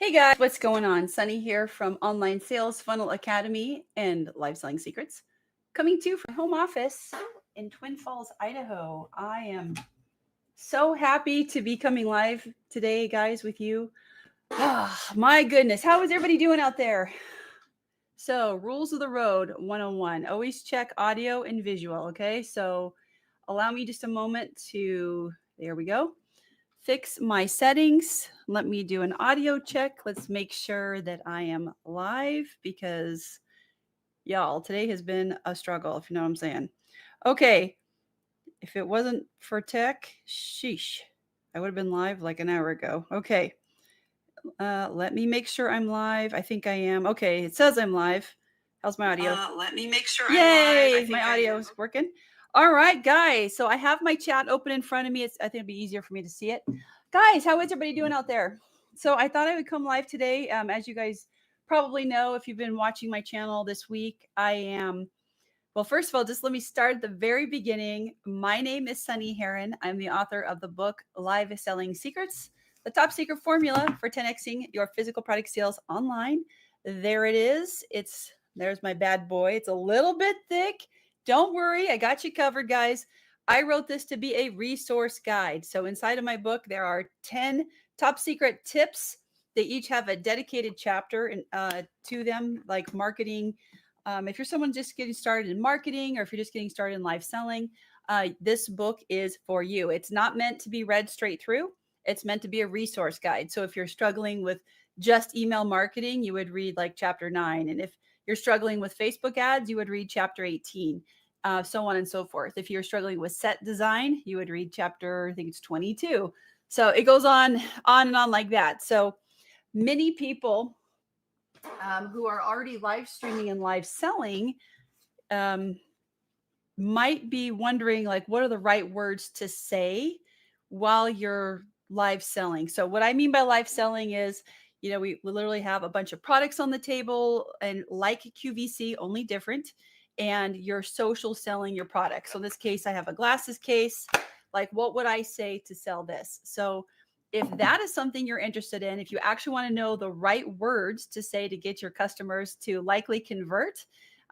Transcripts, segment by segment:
Hey guys, what's going on? Sunny here from Online Sales Funnel Academy and Live Selling Secrets. Coming to you from home office in Twin Falls, Idaho. I am so happy to be coming live today, guys, with you. Oh, my goodness. How is everybody doing out there? So, rules of the road 101. Always check audio and visual, okay? So, allow me just a moment to, there we go. Fix my settings. Let me do an audio check. Let's make sure that I am live because y'all, today has been a struggle, if you know what I'm saying. Okay. If it wasn't for tech, sheesh, I would have been live like an hour ago. Okay. Let me make sure I'm live. I think I am. Okay. It says I'm live. How's my audio? Let me make sure Yay, I'm live. my audio is working. All right, guys. So I have my chat open in front of me. I think it'd be easier for me to see it. Guys, how is everybody doing out there? So I thought I would come live today. As you guys probably know, if you've been watching my channel this week, I am, well, first of all, just let me start at the very beginning. My name is Sunni Hearin. I'm the author of the book, Live Selling Secrets, the top secret formula for 10xing your physical product sales online. There it is. There's my bad boy. It's a little bit thick. Don't worry. I got you covered, guys. I wrote this to be a resource guide. So inside of my book, there are 10 top secret tips. They each have a dedicated chapter to them, like marketing. If you're someone just getting started in marketing, or if you're just getting started in live selling, this book is for you. It's not meant to be read straight through. It's meant to be a resource guide. So if you're struggling with just email marketing, you would read like chapter 9. And if you're struggling with Facebook ads, you would read chapter 18, so on and so forth. If you're struggling with set design, you would read chapter, I think it's 22. So it goes on and on like that. So many people who are already live streaming and live selling might be wondering, like, what are the right words to say while you're live selling? So what I mean by live selling is, we literally have a bunch of products on the table and like QVC, only different, and you're social selling your product. So in this case, I have a glasses case. Like, what would I say to sell this? So if that is something you're interested in, if you actually want to know the right words to say to get your customers to likely convert,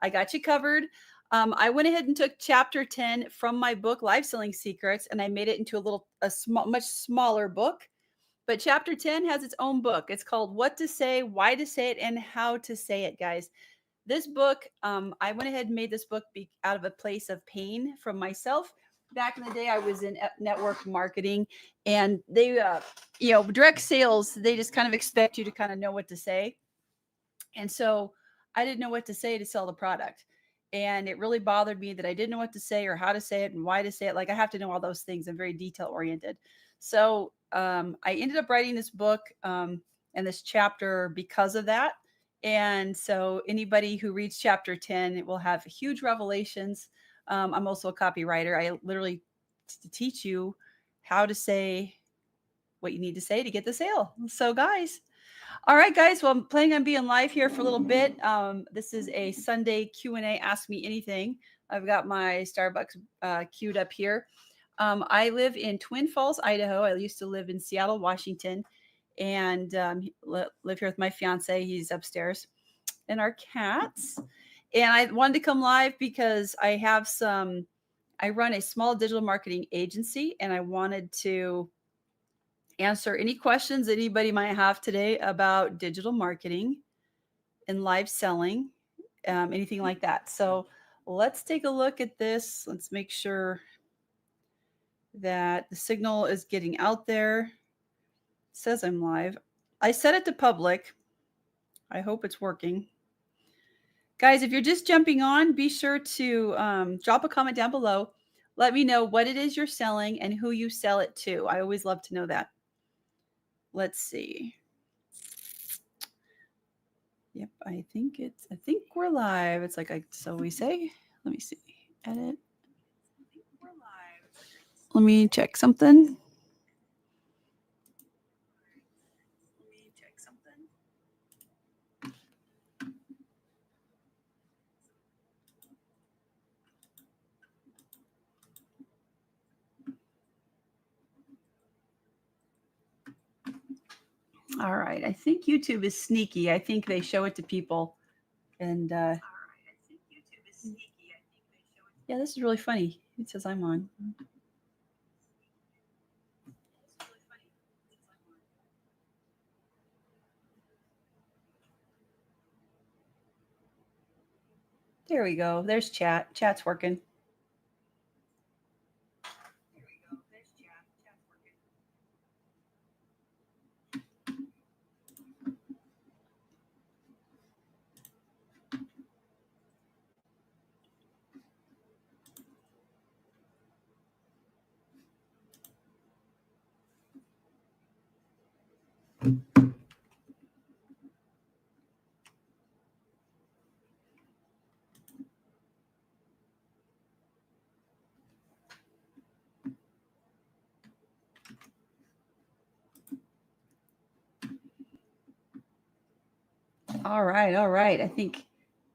I got you covered. I went ahead and took chapter 10 from my book, Live Selling Secrets, and I made it into much smaller book. But chapter 10 has its own book. It's called What to Say, Why to Say It, and How to Say It, guys. This book, I went ahead and made this book out of a place of pain from myself. Back in the day, I was in network marketing, and they, direct sales, they just kind of expect you to kind of know what to say. And so I didn't know what to say to sell the product. And it really bothered me that I didn't know what to say or how to say it and why to say it. Like, I have to know all those things. I'm very detail oriented. So I ended up writing this book and this chapter because of that. And so anybody who reads chapter 10, it will have huge revelations. I'm also a copywriter. I literally teach you how to say what you need to say to get the sale. So guys, all right, guys. Well, I'm planning on being live here for a little bit. This is a Sunday Q&A, Ask Me Anything. I've got my Starbucks queued up here. I live in Twin Falls, Idaho. I used to live in Seattle, Washington, and live here with my fiance. He's upstairs, and our cats. And I wanted to come live because I run a small digital marketing agency, and I wanted to answer any questions anybody might have today about digital marketing and live selling, anything like that. So let's take a look at this. Let's make sure that the signal is getting out there. It says I'm live. I set it to public. I hope it's working. Guys, if you're just jumping on, be sure to drop a comment down below. Let me know what it is you're selling and who you sell it to. I always love to know that. Let's see. Yep, I think we're live. It's like so we say. Let me see. Edit. We're live. Let me check something. All right. I think YouTube is sneaky. I think they show it to people. And yeah, this is really funny. It says I'm on. There we go. There's chat. Chat's working. All right. All right. I think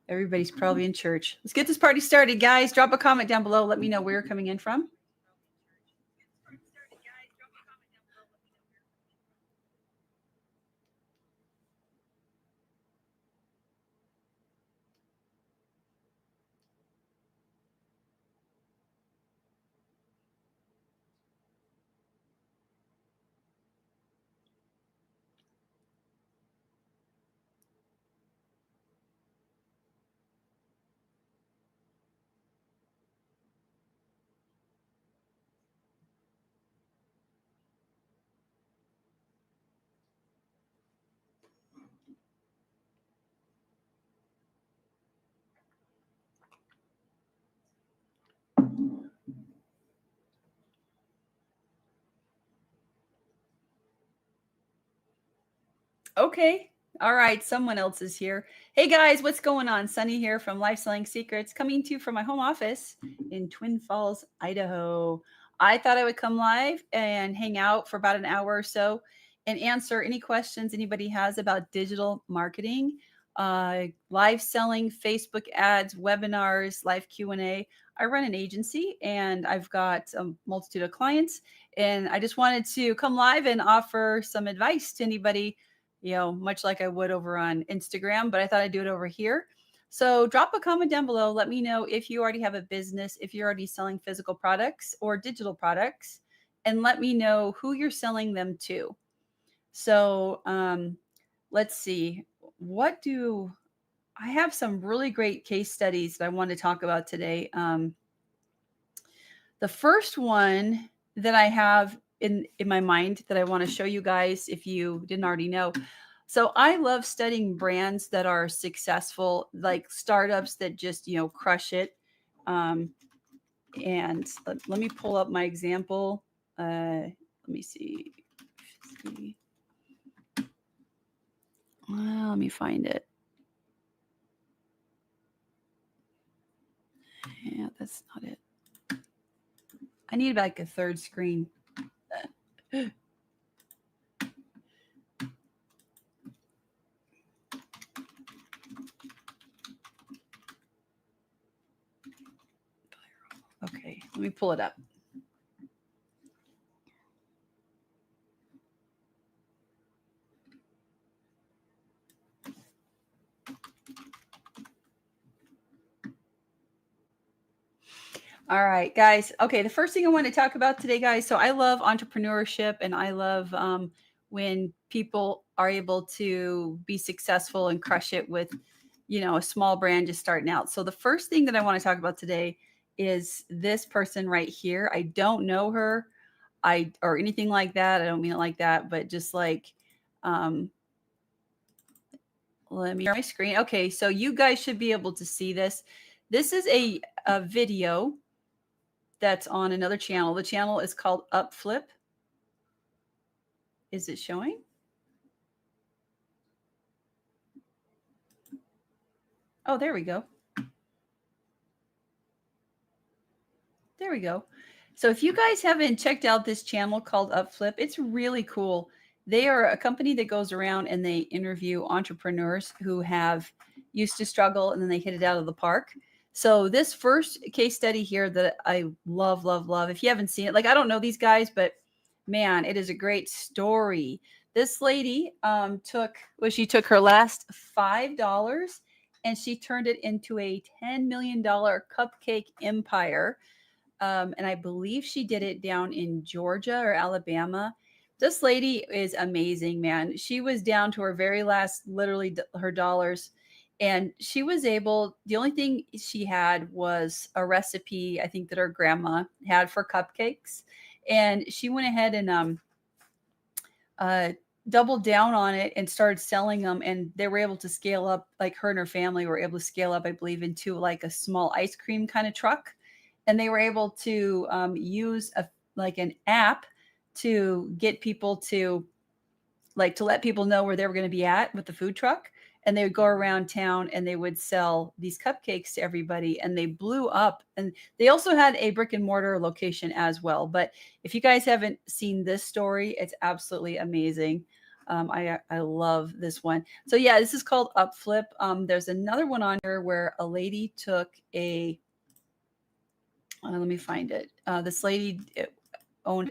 everybody's probably in church. Let's get this party started, guys. Drop a comment down below. Let me know where you're coming in from. Okay. All right. Someone else is here. Hey, guys, what's going on? Sunny here from Life Selling Secrets, coming to you from my home office in Twin Falls, Idaho. I thought I would come live and hang out for about an hour or so and answer any questions anybody has about digital marketing, live selling, Facebook ads, webinars, live Q&A. I run an agency and I've got a multitude of clients, and I just wanted to come live and offer some advice to anybody, much like I would over on Instagram, but I thought I'd do it over here. So drop a comment down below. Let me know if you already have a business, if you're already selling physical products or digital products, and let me know who you're selling them to. So let's see. I have some really great case studies that I want to talk about today. The first one that I have in my mind that I want to show you guys, if you didn't already know. So I love studying brands that are successful, like startups that just, crush it. And let me pull up my example. Let me see. Well, let me find it. Yeah, that's not it. I need like a third screen. Okay, let me pull it up. All right, guys. Okay, the first thing I want to talk about today, guys. So I love entrepreneurship, and I love when people are able to be successful and crush it with, a small brand just starting out. So the first thing that I want to talk about today is this person right here. I don't know her, or anything like that. I don't mean it like that, but just like, let me share my screen. Okay, so you guys should be able to see this. This is a video that's on another channel. The channel is called 𝗪𝗶𝘃𝗲. Is it showing? Oh, there we go. There we go. So if you guys haven't checked out this channel called 𝗪𝗶𝘃𝗲, it's really cool. They are a company that goes around and they interview entrepreneurs who have used to struggle and then they hit it out of the park. So this first case study here that I love, love, love. If you haven't seen it, like, I don't know these guys, but man, it is a great story. This lady she took her last $5 and she turned it into a $10 million cupcake empire. And I believe she did it down in Georgia or Alabama. This lady is amazing, man. She was down to her very last, literally her dollars. And she was able, the only thing she had was a recipe, I think, that her grandma had for cupcakes. And she went ahead and doubled down on it and started selling them. And they were able to scale up, like her and her family were able to scale up, I believe, into like a small ice cream kind of truck. And they were able to use an app to get people to let people know where they were going to be at with the food truck. And they would go around town and they would sell these cupcakes to everybody, and they blew up. And they also had a brick and mortar location as well. But if you guys haven't seen this story, it's absolutely amazing. I love this one. So yeah, this is called Upflip. There's another one on here where a lady took let me find it. This lady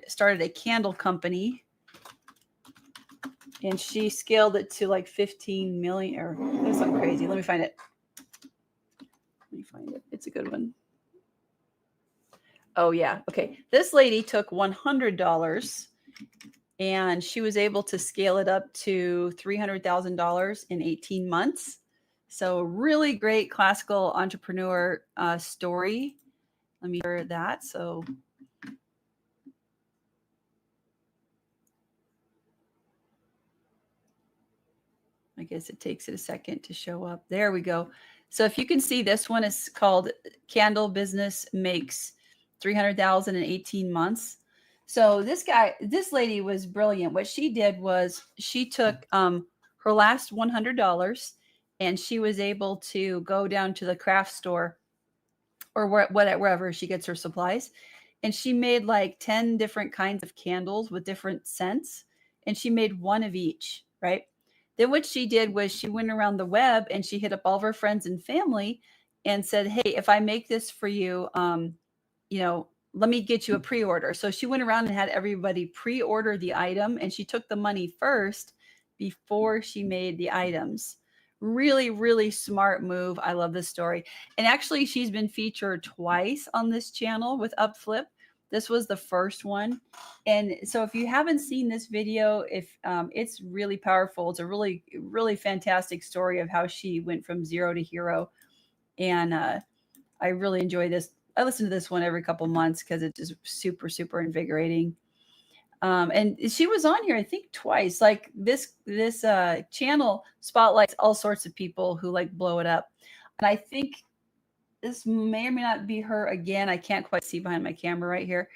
started a candle company, and she scaled it to like 15 million, or it was something crazy. Let me find it. It's a good one. Oh yeah. Okay. This lady took $100 and she was able to scale it up to $300,000 in 18 months. So really great classical entrepreneur story. Let me share that. So I guess it takes it a second to show up. There we go. So if you can see, this one is called Candle Business Makes 300,000 in 18 months. So this lady was brilliant. What she did was she took her last $100 and she was able to go down to the craft store or wherever she gets her supplies. And she made like 10 different kinds of candles with different scents. And she made one of each, right? Then what she did was she went around the web and she hit up all of her friends and family and said, hey, if I make this for you, let me get you a pre-order. So she went around and had everybody pre-order the item, and she took the money first before she made the items. Really, really smart move. I love this story. And actually, she's been featured twice on this channel with Upflip. This was the first one. And so if you haven't seen this video, it's really powerful. It's a really, really fantastic story of how she went from zero to hero. And I really enjoy this. I listen to this one every couple months because it's just super, super invigorating. And she was on here, I think, twice. Like this channel spotlights all sorts of people who like blow it up. And I think this may or may not be her again. I can't quite see behind my camera right here.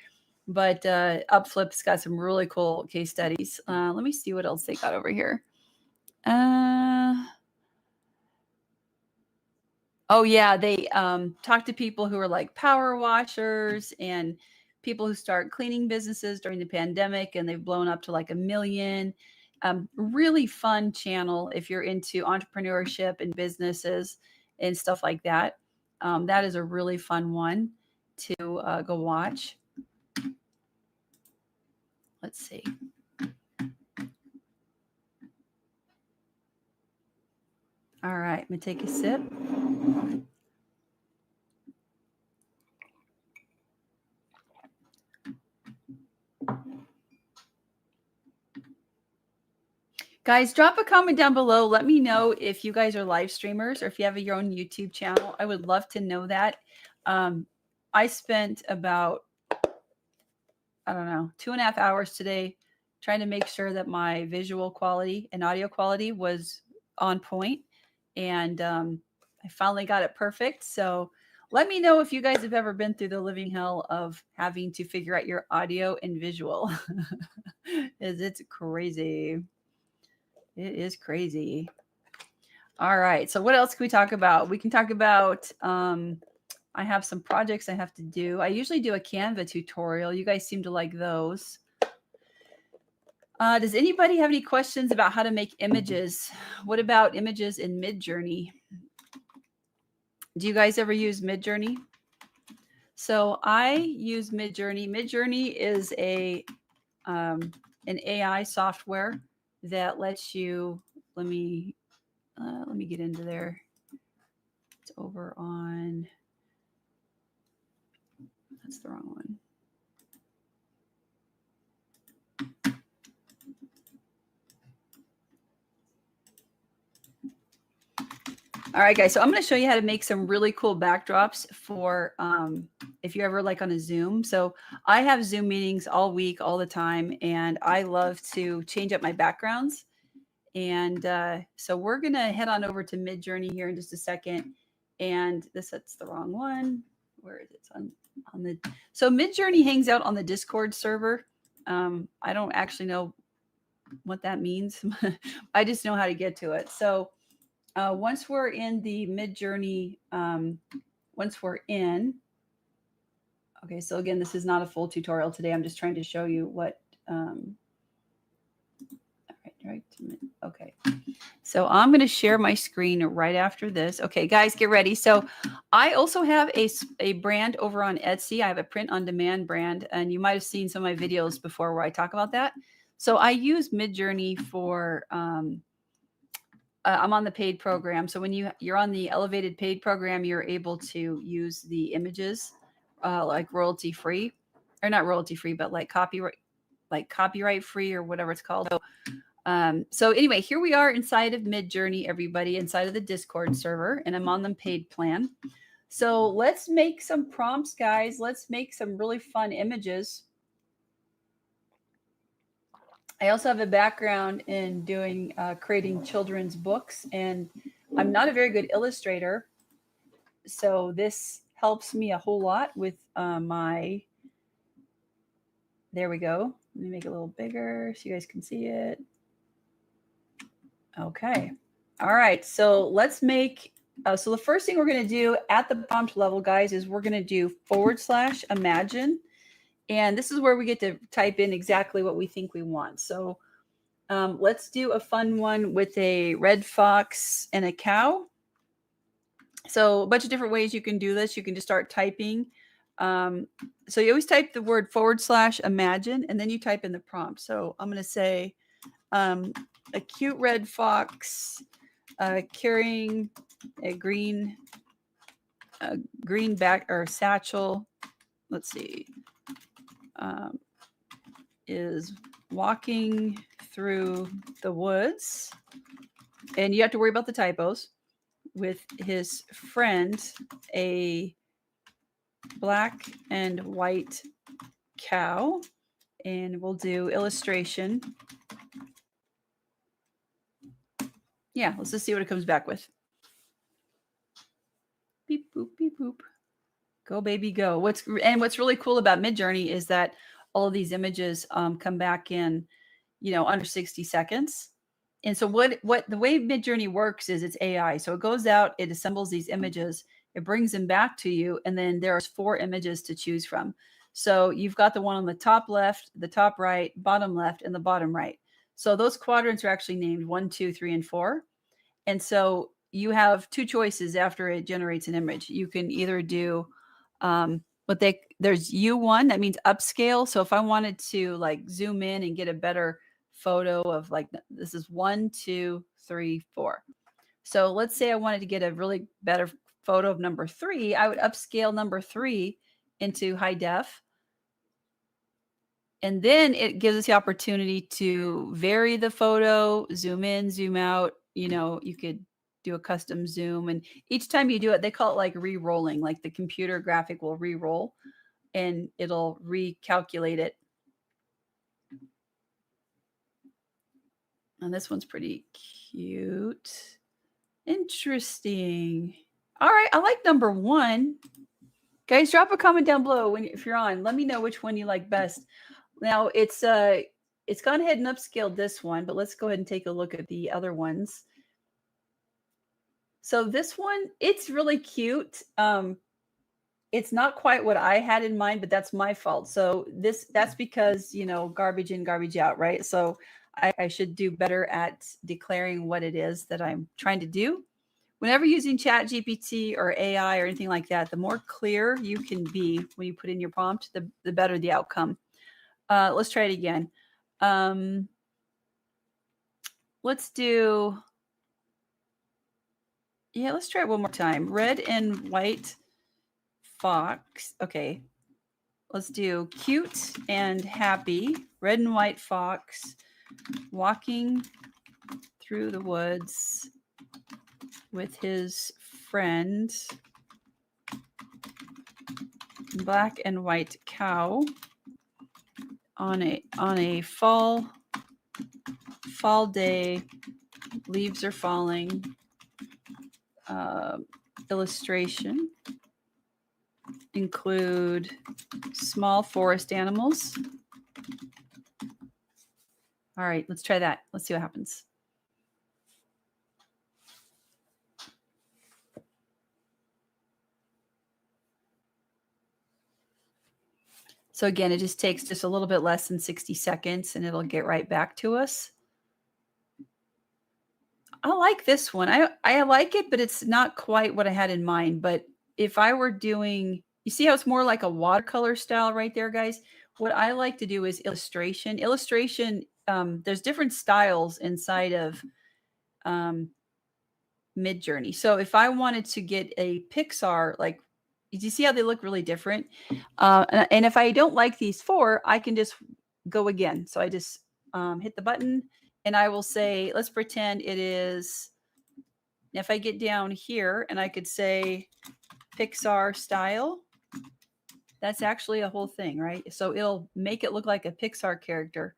But Upflip's got some really cool case studies. Let me see what else they got over here. Oh yeah, they talk to people who are like power washers and people who start cleaning businesses during the pandemic, and they've blown up to like 1 million. Really fun channel if you're into entrepreneurship and businesses and stuff like that. That is a really fun one to go watch. Let's see. All right, I'm gonna take a sip. Guys, drop a comment down below. Let me know if you guys are live streamers or if you have your own YouTube channel. I would love to know that. I spent about, 2.5 hours today trying to make sure that my visual quality and audio quality was on point. And I finally got it perfect. So let me know if you guys have ever been through the living hell of having to figure out your audio and visual. It's crazy. It is crazy. All right. So what else can we talk about? We can talk about, I have some projects I have to do. I usually do a Canva tutorial. You guys seem to like those. Does anybody have any questions about how to make images? What about images in Midjourney? Do you guys ever use Midjourney? So I use Midjourney. Midjourney is an AI software that lets you, let me get into there. It's over on, that's the wrong one. All right, guys. So I'm going to show you how to make some really cool backdrops for if you're ever like on a Zoom. So I have Zoom meetings all week, all the time, and I love to change up my backgrounds. And so we're going to head on over to Midjourney here in just a second. And that's the wrong one. Where is it? It's on the. So Midjourney hangs out on the Discord server. I don't actually know what that means. I just know how to get to it. So once we're in the Midjourney, okay, so again, this is not a full tutorial today. I'm just trying to show you what, right. Okay. So I'm going to share my screen right after this. Okay, guys, get ready. So I also have a brand over on Etsy. I have a print on demand brand, and you might have seen some of my videos before where I talk about that. So I use Midjourney for, I'm on the paid program. So when you're on the elevated paid program, you're able to use the images like royalty free, or not royalty free, but like copyright free or whatever it's called. So anyway, here we are inside of Midjourney, everybody, inside of the Discord server, and I'm on the paid plan. So let's make some prompts, guys. Let's make some really fun images. I also have a background in doing creating children's books, and I'm not a very good illustrator. So this helps me a whole lot with my, there we go. Let me make it a little bigger so you guys can see it. Okay. All right. So let's make, so the first thing we're going to do at the prompt level, guys, is we're going to do /imagine. And this is where we get to type in exactly what we think we want. So let's do a fun one with a red fox and a cow. So a bunch of different ways you can do this. You can just start typing. So you always type the word /imagine, and then you type in the prompt. So I'm going to say a cute red fox carrying a green back or satchel. Let's see. Is walking through the woods, and you have to worry about the typos, with his friend, a black and white cow. And we'll do illustration. Yeah, let's just see what it comes back with. Beep, boop, beep, boop. Go, baby, go. What's really cool about Midjourney is that all of these images come back in, under 60 seconds. And so what the way Midjourney works is it's AI. So it goes out, it assembles these images, it brings them back to you, and then there's 4 images to choose from. So you've got the one on the top left, the top right, bottom left, and the bottom right. So those quadrants are actually named 1, 2, 3, and 4. And so you have 2 choices after it generates an image. You can either do there's U1, that means upscale. So if I wanted to like zoom in and get a better photo of like, this is 1, 2, 3, 4. So let's say I wanted to get a really better photo of number 3. I would upscale number 3 into high def. And then it gives us the opportunity to vary the photo, zoom in, zoom out. You could do a custom zoom. And each time you do it, they call it like re-rolling, like the computer graphic will re-roll and it'll recalculate it. And this one's pretty cute. Interesting. All right. I like number 1. Guys, drop a comment down below if you're on. Let me know which one you like best. Now it's gone ahead and upscaled this one, but let's go ahead and take a look at the other ones. So this one, it's really cute. It's not quite what I had in mind, but that's my fault. So that's because, garbage in, garbage out, right? So I should do better at declaring what it is that I'm trying to do. Whenever using ChatGPT or AI or anything like that, the more clear you can be when you put in your prompt, the better the outcome. Let's try it again. let's do, yeah, let's try it one more time. Red and white fox. Okay. Let's do cute and happy. Red and white fox walking through the woods with his friend. Black and white cow on a fall day. Leaves are falling. Illustration include small forest animals. All right, let's try that. Let's see what happens. So again, it just takes just a little bit less than 60 seconds and it'll get right back to us. I like this one. I like it, but it's not quite what I had in mind. But if I were doing, you see how it's more like a watercolor style right there, guys? What I like to do is illustration. Illustration, there's different styles inside of Midjourney. So if I wanted to get a Pixar, like, do you see how they look really different? And if I don't like these four, I can just go again. So I just hit the button and I will say, let's pretend it is, if I get down here and I could say Pixar style, that's actually a whole thing, right? So it'll make it look like a Pixar character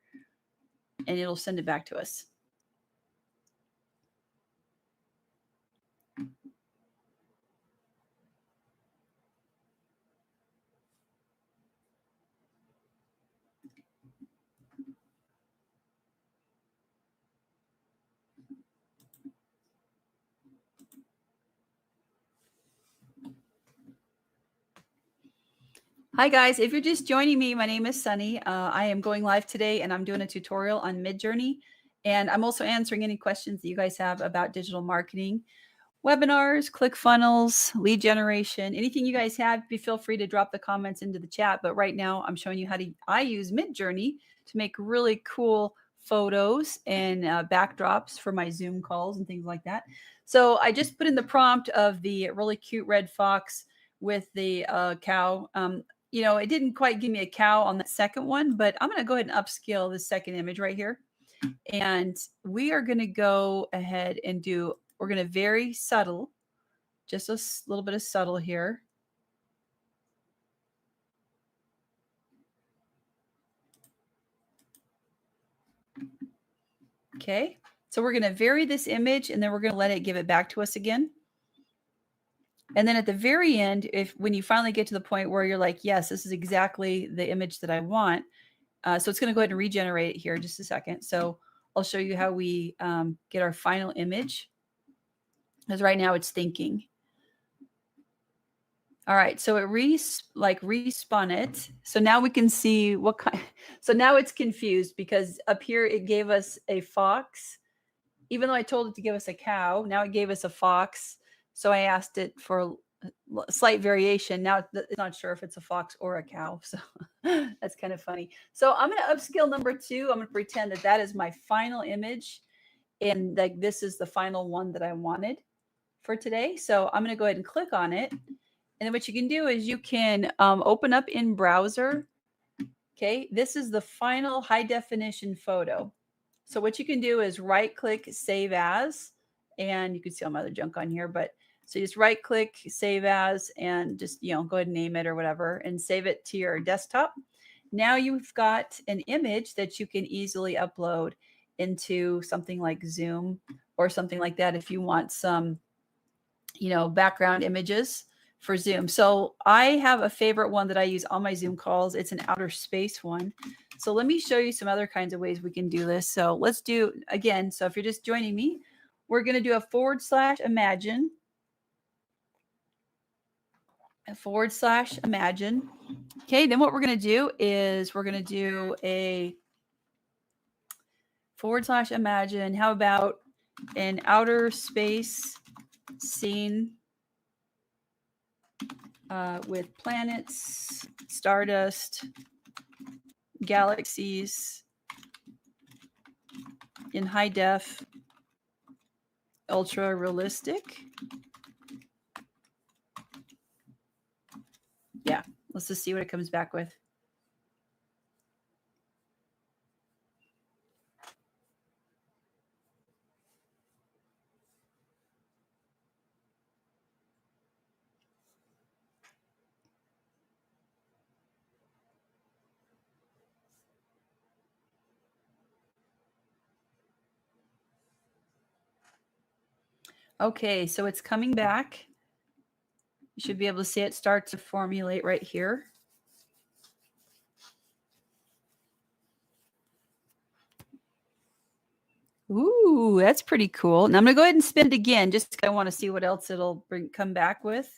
and it'll send it back to us. Hi guys, if you're just joining me, my name is Sunny. I am going live today and I'm doing a tutorial on Midjourney. And I'm also answering any questions that you guys have about digital marketing, webinars, ClickFunnels, lead generation, anything you guys have, feel free to drop the comments into the chat. But right now I'm showing you how I use Midjourney to make really cool photos and backdrops for my Zoom calls and things like that. So I just put in the prompt of the really cute red fox with the cow. You know, it didn't quite give me a cow on that second one, but I'm going to go ahead and upscale this second image right here. And we are going to go ahead and do, we're going to very subtle, just a little bit of subtle here. Okay. So we're going to vary this image and then we're going to let it give it back to us again. And then at the very end, when you finally get to the point where you're like, yes, this is exactly the image that I want. So it's going to go ahead and regenerate it here in just a second. So I'll show you how we get our final image. Because right now it's thinking. All right, so it respun it. So now we can see what kind. So now it's confused because up here it gave us a fox. Even though I told it to give us a cow, now it gave us a fox. So I asked it for a slight variation. Now it's not sure if it's a fox or a cow. So that's kind of funny. So I'm going to upscale number 2. I'm going to pretend that that is my final image. And like this is the final one that I wanted for today. So I'm going to go ahead and click on it. And then what you can do is you can open up in browser. Okay, this is the final high definition photo. So what you can do is right click save as, and you can see all my other junk on here, but so you just right click save as and just, you know, go ahead and name it or whatever and save it to your desktop. Now you've got an image that you can easily upload into something like Zoom or something like that if you want some, you know, background images for Zoom. So I have a favorite one that I use on my Zoom calls. It's an outer space one. So let me show you some other kinds of ways we can do this. So let's do again. So if you're just joining me, we're going to do a /imagine. /imagine. Okay, then what we're going to do is we're going to do a /imagine. How about an outer space scene with planets, stardust, galaxies in high def ultra realistic. Yeah, let's just see what it comes back with. Okay, so it's coming back. You should be able to see it start to formulate right here. Ooh, that's pretty cool. Now I'm going to go ahead and spin it again, just because I want to see what else it'll come back with.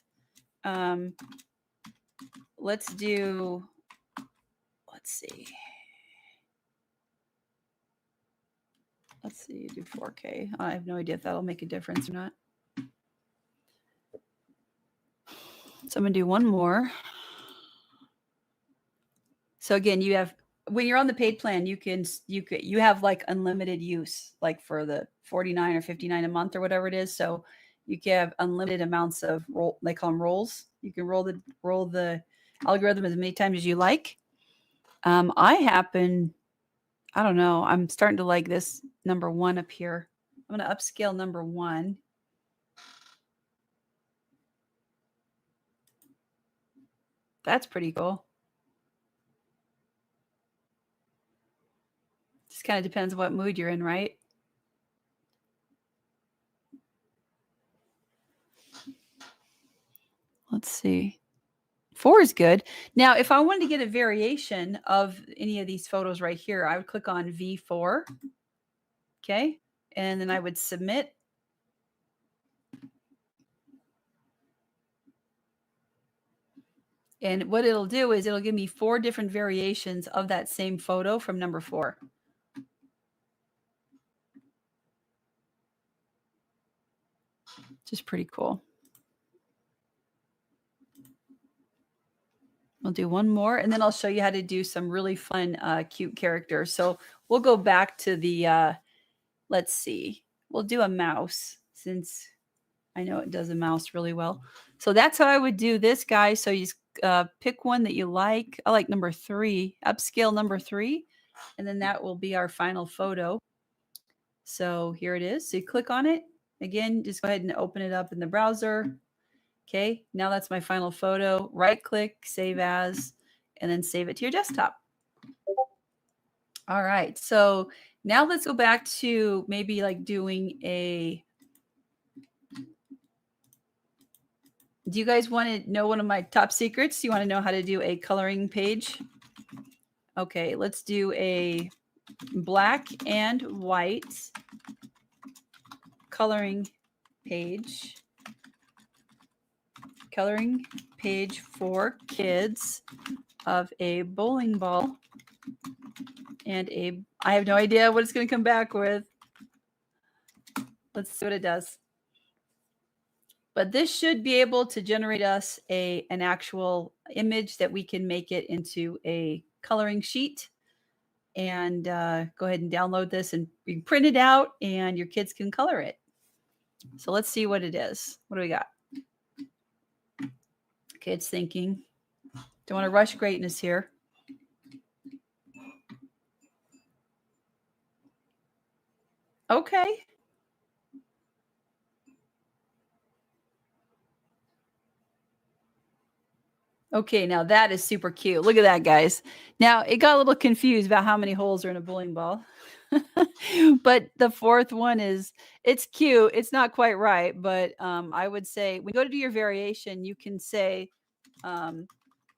Let's see. Do 4K. I have no idea if that'll make a difference or not. So I'm going to do one more. So again, you have, when you're on the paid plan, you have like unlimited use, like for the 49 or 59 a month or whatever it is. So you can have unlimited amounts of roll. They call them rolls. You can roll the algorithm as many times as you like. I don't know. I'm starting to like this number 1 up here. I'm going to upscale number 1. That's pretty cool. Just kind of depends what mood you're in, right? Let's see. 4 is good. Now, if I wanted to get a variation of any of these photos right here, I would click on V4. Okay. And then I would submit. And what it'll do is it'll give me 4 different variations of that same photo from number 4. Just pretty cool. I'll do one more, and then I'll show you how to do some really fun, cute characters. So we'll go back to the, let's see, we'll do a mouse, since I know it does a mouse really well. So that's how I would do this, guys. So you pick one that you like. I like number 3, upscale number 3, and then that will be our final photo. So here it is. So you click on it. Again, just go ahead and open it up in the browser. Okay, now that's my final photo. Right click, save as, and then save it to your desktop. All right, so now let's go back to maybe like doing a, do you guys want to know one of my top secrets? You want to know how to do a coloring page? Okay, let's do a black and white coloring page. Coloring page for kids of a bowling ball and I have no idea what it's going to come back with. Let's see what it does. But this should be able to generate us an actual image that we can make it into a coloring sheet. And go ahead and download this, and you can print it out and your kids can color it. So let's see what it is. What do we got? Okay, it's thinking. Don't want to rush greatness here. Okay. Okay, now that is super cute. Look at that, guys. Now, it got a little confused about how many holes are in a bowling ball. But the 4th one it's cute. It's not quite right, but I would say when you go to do your variation, you can say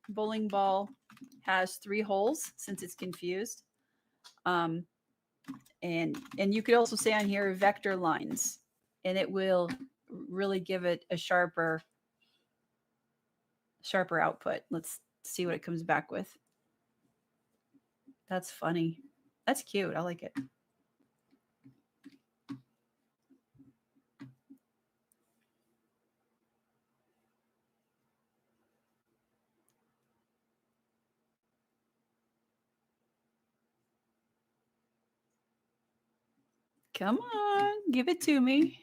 bowling ball has 3 holes, since it's confused. And you could also say on here vector lines, and it will really give it a sharper output. Let's see what it comes back with. That's funny. That's cute. I like it. Come on, give it to me.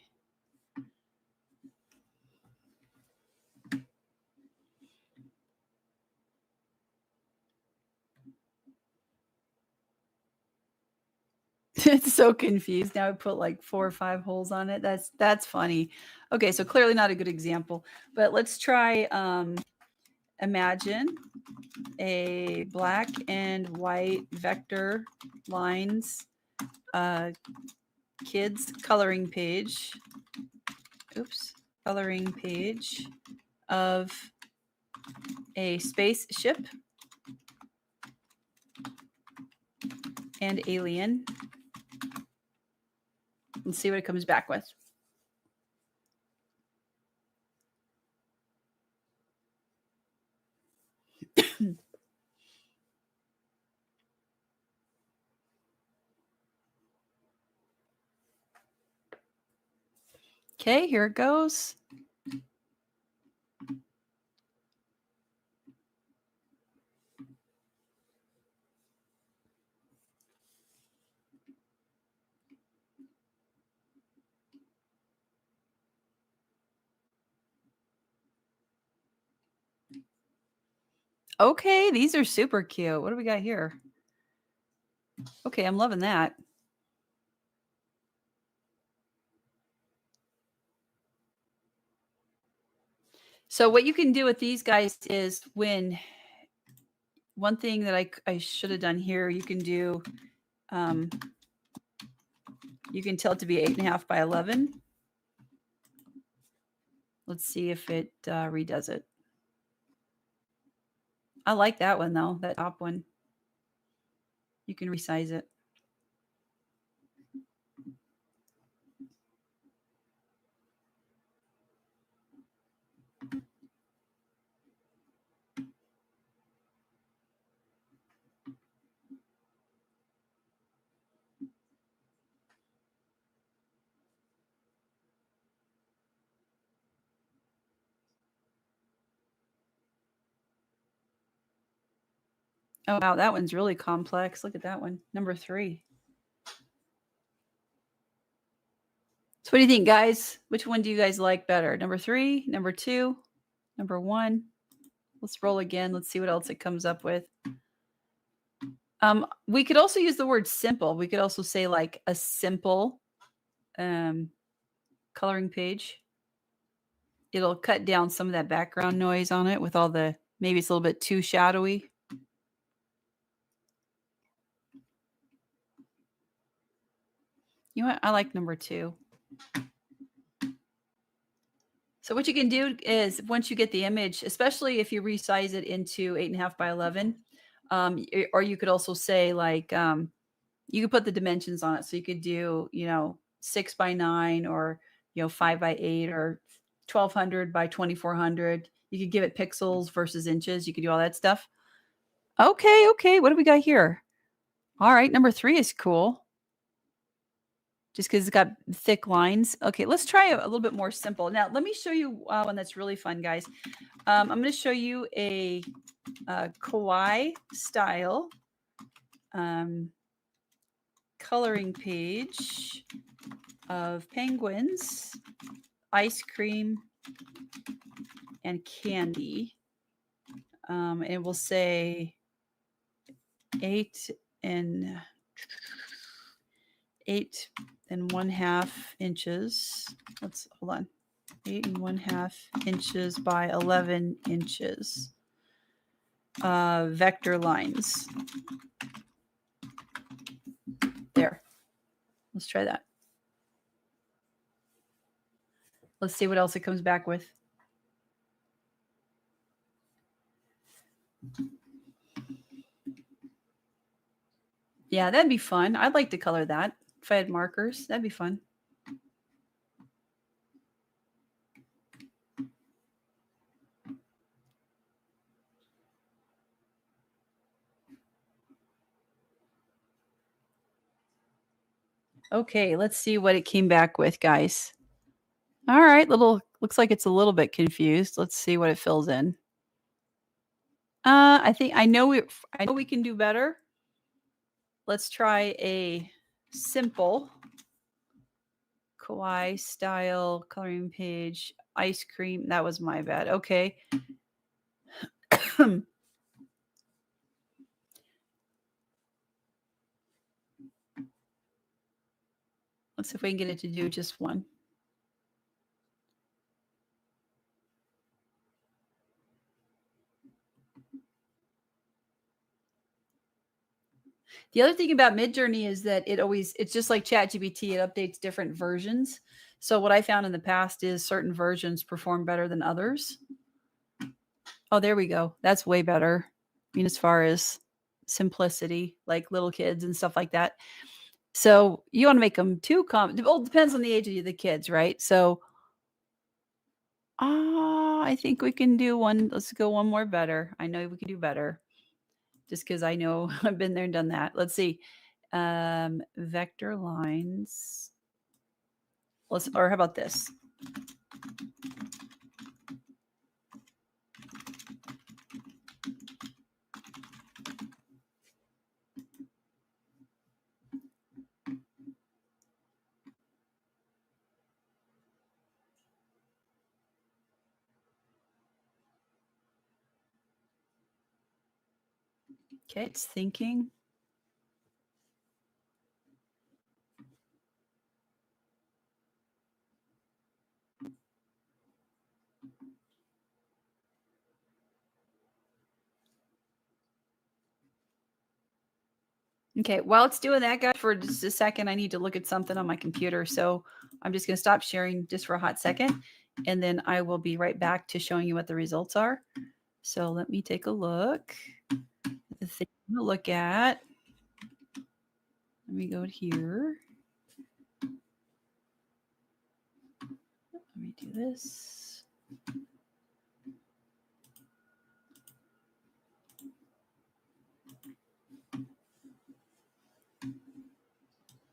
It's so confused. Now I put like 4 or 5 holes on it. That's funny. Okay, so clearly not a good example. But let's try imagine a black and white vector lines kids coloring page. Oops. Coloring page of a spaceship and alien. Let's see what it comes back with. Okay, here it goes. Okay, these are super cute. What do we got here? Okay, I'm loving that. So what you can do with these guys is when one thing that I should have done here, you can do, you can tell it to be 8.5 by 11. Let's see if it redoes it. I like that one though, that top one. You can resize it. Oh, wow, that one's really complex. Look at that one, number 3. So what do you think, guys? Which one do you guys like better? Number 3, number 2, number 1? Let's roll again. Let's see what else it comes up with. We could also use the word simple. We could also say like a simple coloring page. It'll cut down some of that background noise on it with all the, maybe it's a little bit too shadowy. You know what? I like number 2. So what you can do is once you get the image, especially if you resize it into 8.5 by 11, or you could also say like, you could put the dimensions on it. So you could do, 6 by 9 or, 5 by 8 or 1200 by 2400. You could give it pixels versus inches. You could do all that stuff. Okay. What do we got here? All right. Number 3 is cool. Just because it's got thick lines. Okay, let's try a little bit more simple. Now, let me show you one that's really fun, guys. I'm going to show you a kawaii style coloring page of penguins, ice cream, and candy. And it will say 8 and 1/2 inches. Let's hold on. 8 and 1/2 inches by 11 inches. Vector lines. There. Let's try that. Let's see what else it comes back with. Yeah, that'd be fun. I'd like to color that. If I had markers, that'd be fun. Okay, let's see what it came back with, guys. All right, looks like it's a little bit confused. Let's see what it fills in. I know we can do better. Let's try a simple kawaii style coloring page, ice cream. That was my bad. Okay. Let's see if we can get it to do just one. The other thing about Midjourney is that it's just like ChatGPT, it updates different versions. So what I found in the past is certain versions perform better than others. Oh, there we go. That's way better. I mean, as far as simplicity, like little kids and stuff like that. So you want to make them too well, it depends on the age of the kids, right? So I think we can do one. Let's go one more better. I know we can do better. Just because I know I've been there and done that. Let's see. Vector lines. Or how about this? Okay, it's thinking. Okay, while it's doing that, guys, for just a second, I need to look at something on my computer. So I'm just going to stop sharing just for a hot second, and then I will be right back to showing you what the results are. So let me take a look. The thing to look at. Let me go here. Let me do this.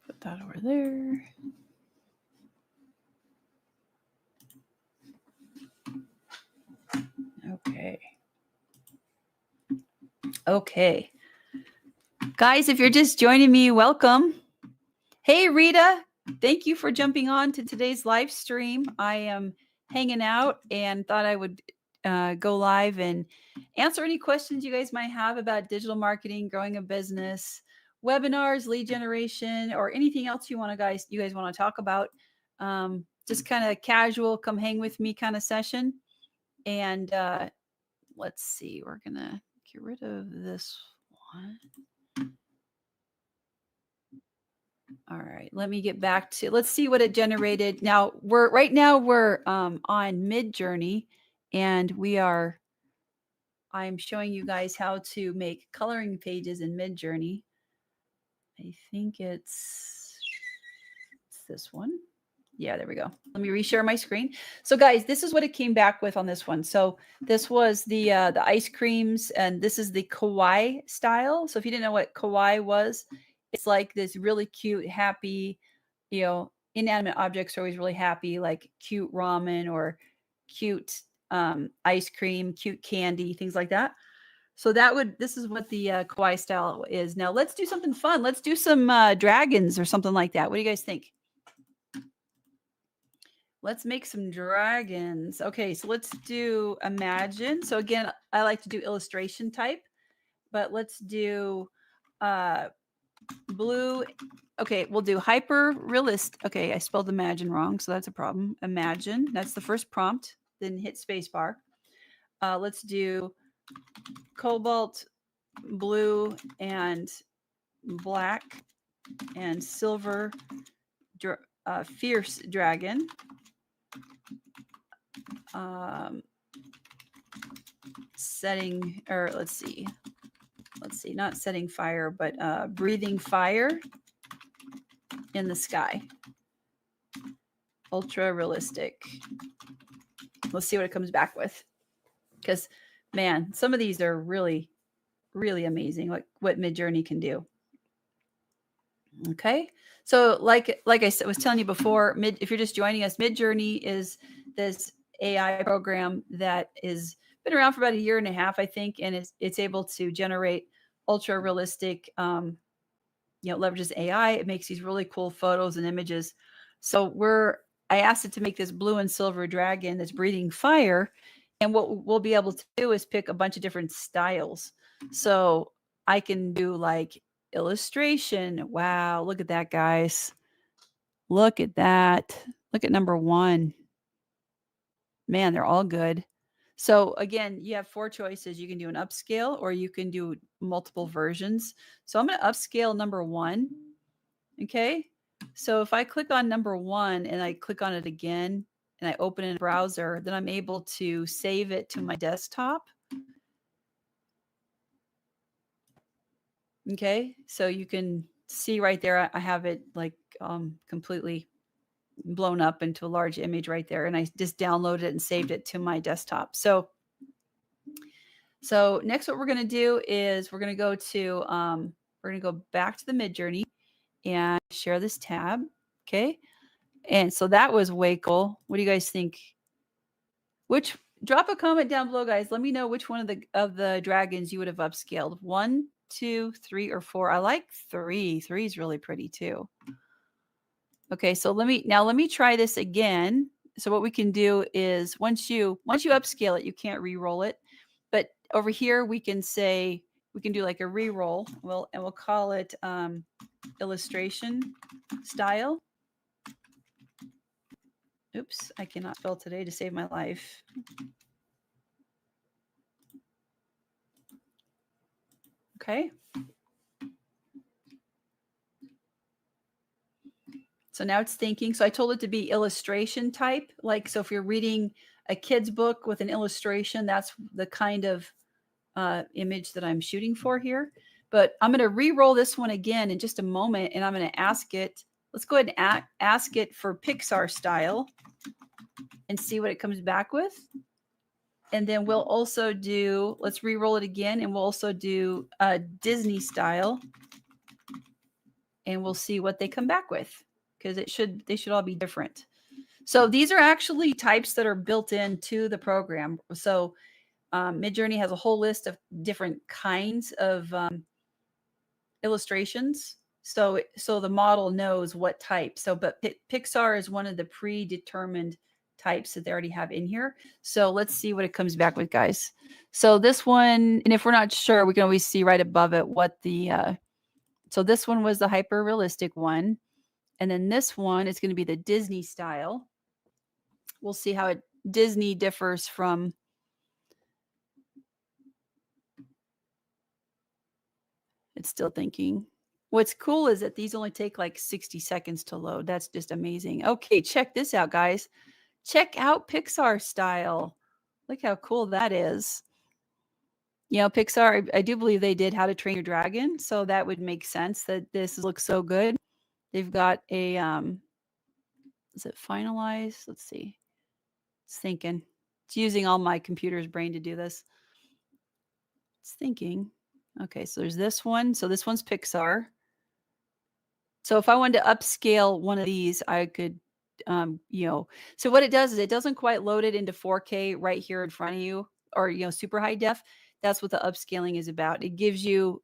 Put that over there. Okay. Okay. Guys, if you're just joining me, welcome. Hey, Rita. Thank you for jumping on to today's live stream. I am hanging out and thought I would go live and answer any questions you guys might have about digital marketing, growing a business, webinars, lead generation, or anything else you guys want to talk about. Just kind of casual, come hang with me kind of session. And let's see, we're going to get rid of this one. All right, let me get back to, let's see what it generated. Now we're on Midjourney, and I'm showing you guys how to make coloring pages in Midjourney. I think it's this one. Yeah, there we go. Let me reshare my screen. So guys, this is what it came back with on this one. So this was the ice creams, and this is the kawaii style. So if you didn't know what kawaii was, it's like this really cute, happy, inanimate objects are always really happy, like cute ramen or cute ice cream, cute candy, things like that. So this is what the kawaii style is. Now let's do something fun. Let's do some dragons or something like that. What do you guys think? Let's make some dragons. Okay, so let's do imagine. So again, I like to do illustration type, but let's do blue. Okay, we'll do hyper realist. Okay, I spelled imagine wrong, so that's a problem. Imagine, that's the first prompt. Then hit spacebar. Let's do cobalt, blue, and black, and silver, fierce dragon. Setting, or let's see, not setting fire, but breathing fire in the sky. Ultra realistic. Let's see what it comes back with, because man, some of these are really, really amazing, like what Midjourney can do. Okay, so like I was telling you before, if you're just joining us, Midjourney is this AI program that is been around for about 1.5 years, I think, and it's able to generate ultra realistic, leverages AI. It makes these really cool photos and images. So I asked it to make this blue and silver dragon that's breathing fire, and what we'll be able to do is pick a bunch of different styles. So I can do like illustration. Wow, look at that, guys. Look at that. Look at number 1. Man, they're all good. So again, you have 4 choices. You can do an upscale or you can do multiple versions. So I'm going to upscale number 1. Okay. So if I click on number 1 and I click on it again and I open in a browser, then I'm able to save it to my desktop. Okay. So you can see right there, I have it like completely blown up into a large image right there. And I just downloaded it and saved it to my desktop. So next what we're going to do is we're going to go back to the Midjourney and share this tab. Okay. And so that was way cool. What do you guys think? Drop a comment down below, guys. Let me know which one of the dragons you would have upscaled. 1, 2, 3, or 4. I like 3. 3 is really pretty too. Okay, so let me try this again. So what we can do is once you upscale it, you can't re-roll it. But over here we can do like a re-roll. We'll call it illustration style. Oops, I cannot spell today to save my life. Okay. So now it's thinking. So I told it to be illustration type. Like, so if you're reading a kid's book with an illustration, that's the kind of image that I'm shooting for here. But I'm going to re-roll this one again in just a moment. And I'm going to ask it, let's go ahead and ask it for Pixar style and see what it comes back with. And then we'll also do, let's re-roll it again. And we'll also do Disney style. And we'll see what they come back with, because they should all be different. So these are actually types that are built into the program. So Midjourney has a whole list of different kinds of illustrations. So the model knows what type. So, but Pixar is one of the predetermined types that they already have in here. So let's see what it comes back with, guys. So this one, and if we're not sure, we can always see right above it what the, so this one was the hyper realistic one. And then this one is going to be the Disney style. We'll see how Disney differs from. It's still thinking. What's cool is that these only take like 60 seconds to load. That's just amazing. Okay, check this out, guys. Check out Pixar style. Look how cool that is. You know, Pixar, I do believe they did How to Train Your Dragon. So that would make sense that this looks so good. They've got a, is it finalized? Let's see. It's thinking. It's using all my computer's brain to do this. It's thinking. Okay, so there's this one. So this one's Pixar. So if I wanted to upscale one of these, I could, you know, so what it does is it doesn't quite load it into 4K right here in front of you, or, you know, super high def. That's what the upscaling is about. It gives you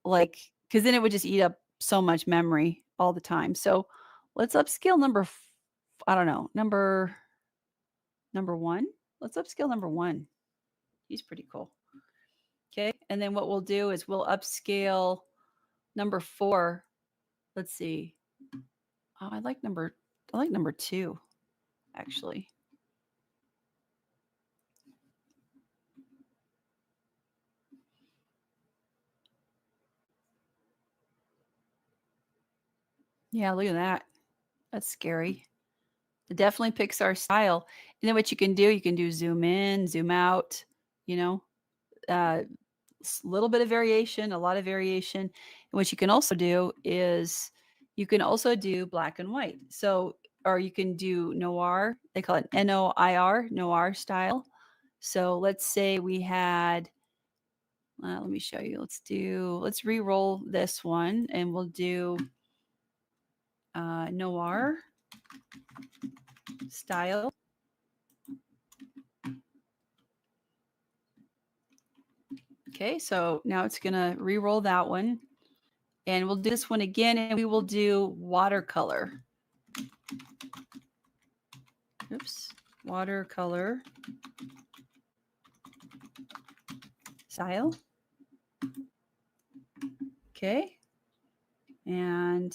like, because then it would just eat up so much memory all the time. So let's upscale number 1. Let's upscale number 1. He's pretty cool. Okay. And then what we'll do is we'll upscale number 4. Let's see. Oh, I like number 2, actually. Yeah, look at that. That's scary. It definitely Pixar style. And then what you can do zoom in, zoom out, you know, a little bit of variation, a lot of variation. And what you can also do is you can also do black and white. So, or you can do noir. They call it NOIR, noir style. So let's say we had, let me show you. Let's re-roll this one and we'll do noir style. Okay, so now it's going to re-roll that one. And we'll do this one again, and we will do watercolor. Oops, watercolor style. Okay. And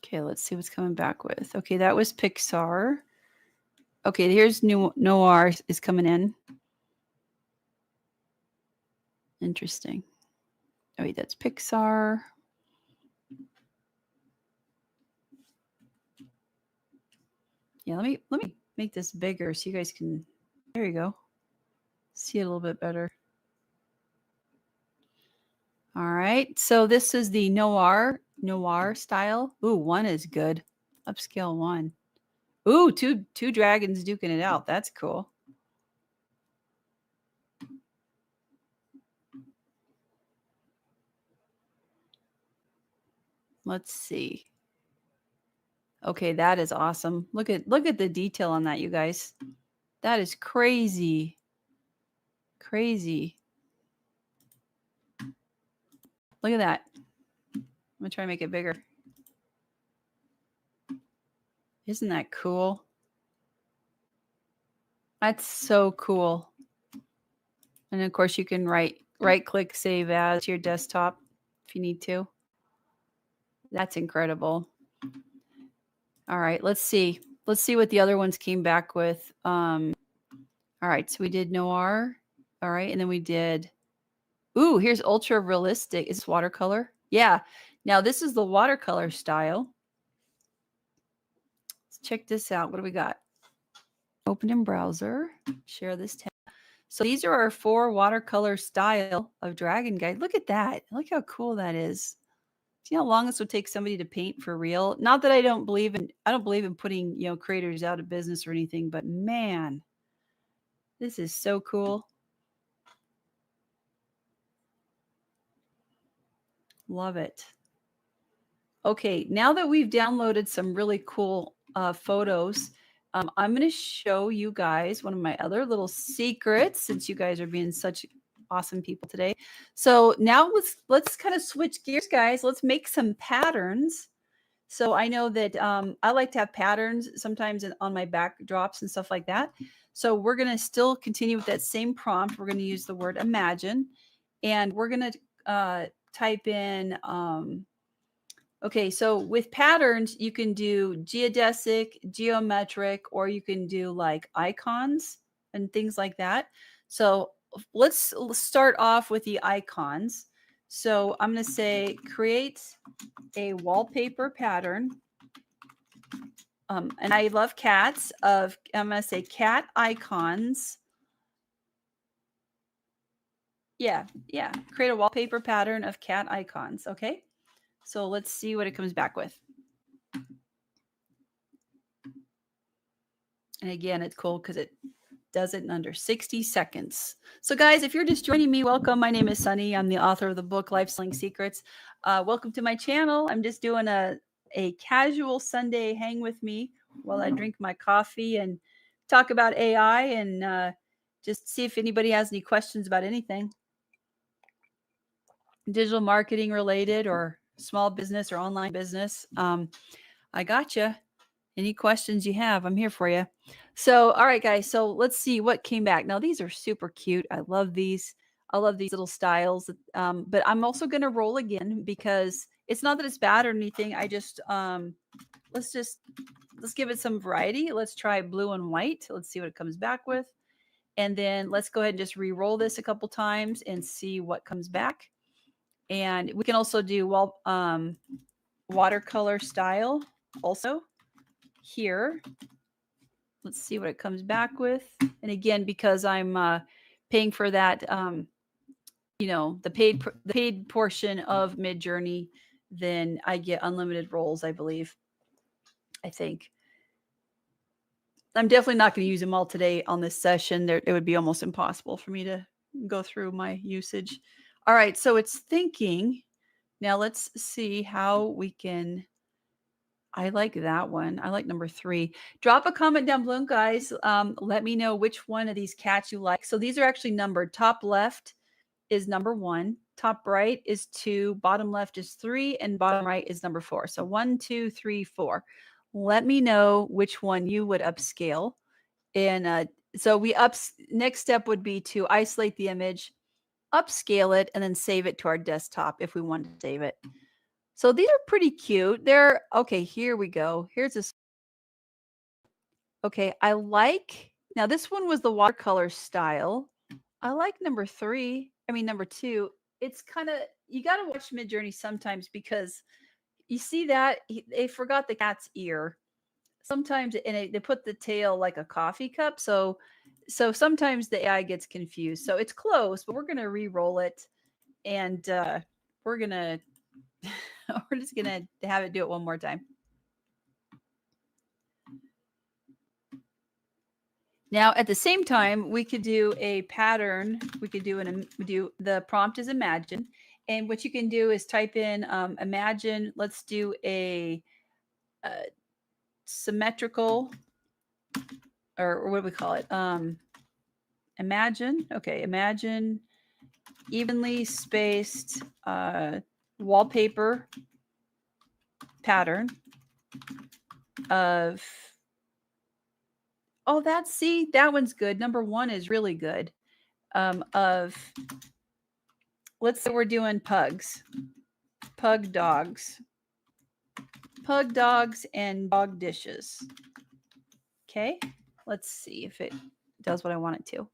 Okay, let's see what's coming back with. Okay, that was Pixar. Okay, here's 𝗬𝗏 is coming in. Interesting. Oh wait, that's Pixar. Yeah, let me make this bigger so you guys can. There you go. See it a little bit better. All right, so this is the noir style. Ooh, 1 is good. Upscale 1. Ooh, two dragons duking it out. That's cool. Let's see. Okay, that is awesome. Look at the detail on that, you guys. That is crazy. Crazy. Look at that. I'm gonna try to make it bigger. Isn't that cool? That's so cool. And of course you can right click save as to your desktop if you need to. That's incredible. All right, let's see. Let's see what the other ones came back with. All right, so we did noir. All right, and then we did, ooh, here's ultra realistic. Is this watercolor? Yeah. Now this is the watercolor style. Let's check this out. What do we got? Open in browser. Share this tab. So these are our 4 watercolor style of Dragon Guide. Look at that. Look how cool that is. See how long this would take somebody to paint for real? Not that I don't believe in putting, creators out of business or anything, but man, this is so cool. Love it. Okay, now that we've downloaded some really cool photos, I'm going to show you guys one of my other little secrets, since you guys are being such awesome people today. So now let's kind of switch gears, guys. Let's make some patterns. So I know that I like to have patterns sometimes on my backdrops and stuff like that. So we're going to still continue with that same prompt. We're going to use the word imagine, and we're going to type in, okay, so with patterns, you can do geodesic, geometric, or you can do like icons and things like that. So let's start off with the icons. So I'm going to say create a wallpaper pattern. And I love cats. I'm going to say cat icons. Yeah. Create a wallpaper pattern of cat icons. Okay. So let's see what it comes back with. And again, it's cool because it does it in under 60 seconds. So guys, if you're just joining me, welcome. My name is Sunny. I'm the author of the book, Life Selling Secrets. Welcome to my channel. I'm just doing a casual Sunday hang with me while I drink my coffee and talk about AI and just see if anybody has any questions about anything digital marketing related or small business or online business. I got you. Any questions you have, I'm here for you. So, all right, guys. So let's see what came back. Now, these are super cute. I love these. I love these little styles. But I'm also going to roll again because it's not that it's bad or anything. I just, let's give it some variety. Let's try blue and white. Let's see what it comes back with. And then let's go ahead and just re-roll this a couple times and see what comes back. And we can also do watercolor style also here. Let's see what it comes back with. And again, because I'm paying for that, the paid portion of Midjourney, then I get unlimited rolls, I believe. I think. I'm definitely not going to use them all today on this session. It would be almost impossible for me to go through my usage. All right, so it's thinking. Now let's see how we can. I like that one. I like number 3. Drop a comment down below, guys. Let me know which one of these cats you like. So these are actually numbered. Top left is number 1. Top right is 2. Bottom left is 3. And bottom right is number 4. So 1, 2, 3, 4. Let me know which one you would upscale. And so next step would be to isolate the image, upscale it, and then save it to our desktop if we want to save it. So these are pretty cute. They're okay. Here we go. Here's this. Okay, I like now this one was the watercolor style. I like number 3. I mean number 2. It's kind of you got to watch Midjourney sometimes because you see that they forgot the cat's ear. Sometimes and they put the tail like a coffee cup, so sometimes the AI gets confused. So it's close, but we're going to re-roll it and we're going to we're just going to have it do it one more time. Now, at the same time, we could do a pattern. We could do the prompt is imagine. And what you can do is type in imagine. Let's do a symmetrical, or what do we call it? Imagine. Okay, imagine evenly spaced wallpaper pattern of. Oh, see, that one's good. Number 1 is really good. Of, let's say we're doing pugs, pug dogs and dog dishes. Okay, let's see if it does what I want it to.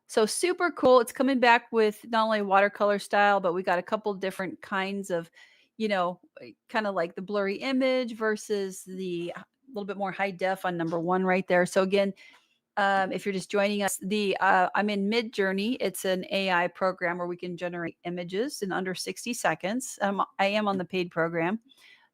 So super cool. It's coming back with not only watercolor style, but we got a couple different kinds of, kind of like the blurry image versus the little bit more high def on number 1 right there. So again, if you're just joining us, I'm in Midjourney. It's an AI program where we can generate images in under 60 seconds. I am on the paid program.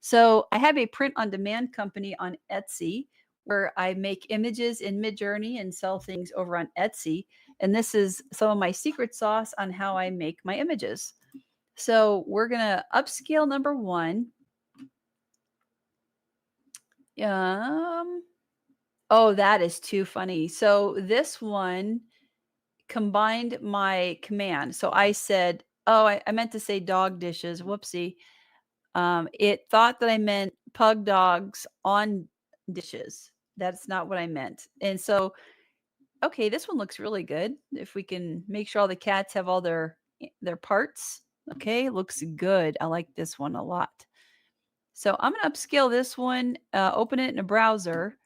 So I have a print on demand company on Etsy where I make images in Midjourney and sell things over on Etsy. And this is some of my secret sauce on how I make my images. So we're going to upscale number 1. Oh, that is too funny. So this one combined my command. So I said, oh, I meant to say dog dishes. Whoopsie. It thought that I meant pug dogs on dishes. That's not what I meant. And so, okay, this one looks really good. If we can make sure all the cats have all their parts. Okay, looks good. I like this one a lot. So I'm going to upscale this one, open it in a browser,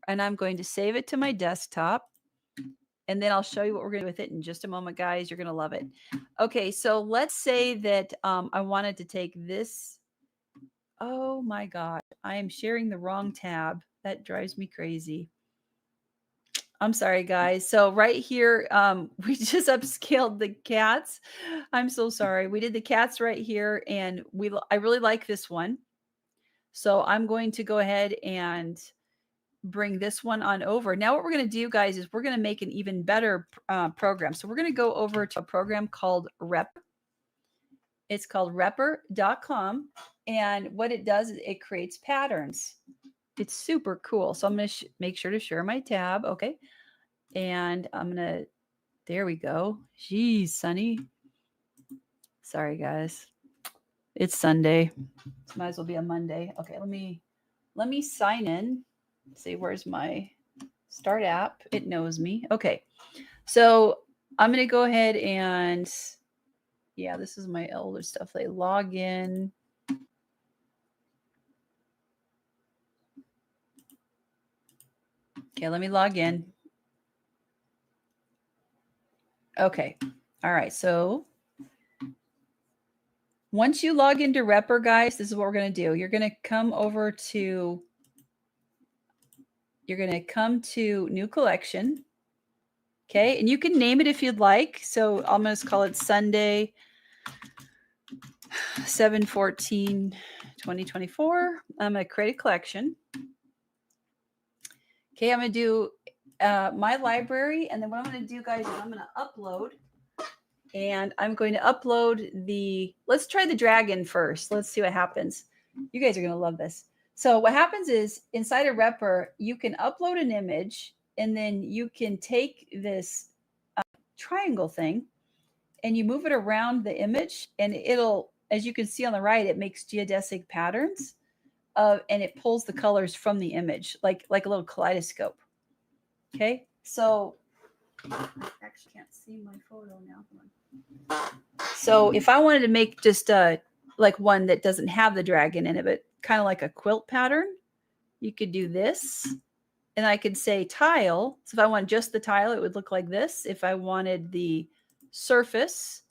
and I'm going to save it to my desktop. And then I'll show you what we're going to do with it in just a moment, guys. You're going to love it. Okay, so let's say that I wanted to take this. Oh my God, I am sharing the wrong tab. That drives me crazy. I'm sorry, guys. So right here, we just upscaled the cats. I'm so sorry. We did the cats right here, and I really like this one. So I'm going to go ahead and bring this one on over. Now what we're going to do, guys, is we're going to make an even better program. So we're going to go over to a program called 𝗏𝗏. It's called 𝗏𝗏.com. And what it does is it creates patterns. It's super cool. So I'm going to make sure to share my tab. Okay. And I'm going to, there we go. Geez, Sunny. Sorry, guys. It's Sunday. It might as well be a Monday. Okay. Let me sign in. Let's see, where's my start app? It knows me. Okay. So I'm going to go ahead and, yeah, this is my older stuff. They log in. Okay, let me log in. Okay. All right. So once you log into 𝗏𝗏, guys, this is what we're going to do. You're going to come over to, new collection. Okay. And you can name it if you'd like. So I'm going to call it Sunday 7/14/2024. I'm going to create a collection. Okay. I'm going to do my library. And then what I'm going to do, guys, is I'm going to upload. And I'm going to upload let's try the dragon first. Let's see what happens. You guys are going to love this. So what happens is inside of 𝗏𝗏, you can upload an image, and then you can take this triangle thing and you move it around the image, and it'll, as you can see on the right, it makes geodesic patterns and it pulls the colors from the image like a little kaleidoscope. Okay. So I actually can't see my photo now. So if I wanted to make just like one that doesn't have the dragon in it, but kind of like a quilt pattern, you could do this. And I could say tile. So if I want just the tile, it would look like this. If I wanted the surface,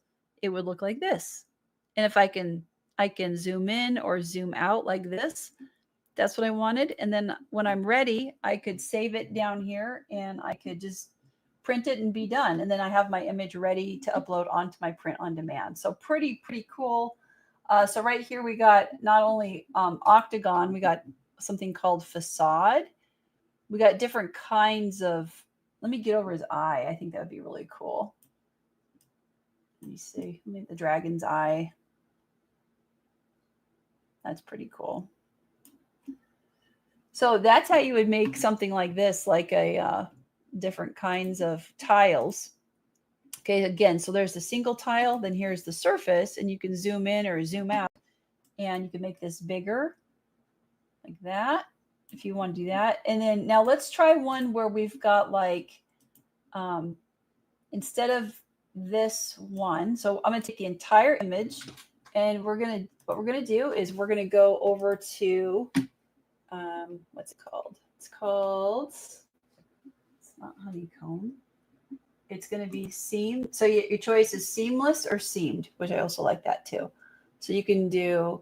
it would look like this. And if I can zoom in or zoom out like this. That's what I wanted. And then when I'm ready, I could save it down here and I could just print it and be done. And then I have my image ready to upload onto my print on demand. So pretty cool. So right here, we got not only octagon, we got something called facade. We got different kinds of, let me get over his eye. I think that would be really cool. Let me see, maybe the dragon's eye. That's pretty cool. So that's how you would make something like this, like a different kinds of tiles. Okay, again, so there's the single tile, then here's the surface, and you can zoom in or zoom out, and you can make this bigger like that if you want to do that. And then now let's try one where we've got like, instead of this one, so I'm going to take the entire image, and what we're going to do is we're going to go over to, what's it called? It's not honeycomb. It's going to be seam. So your choice is seamless or seamed, which I also like that too. So you can do,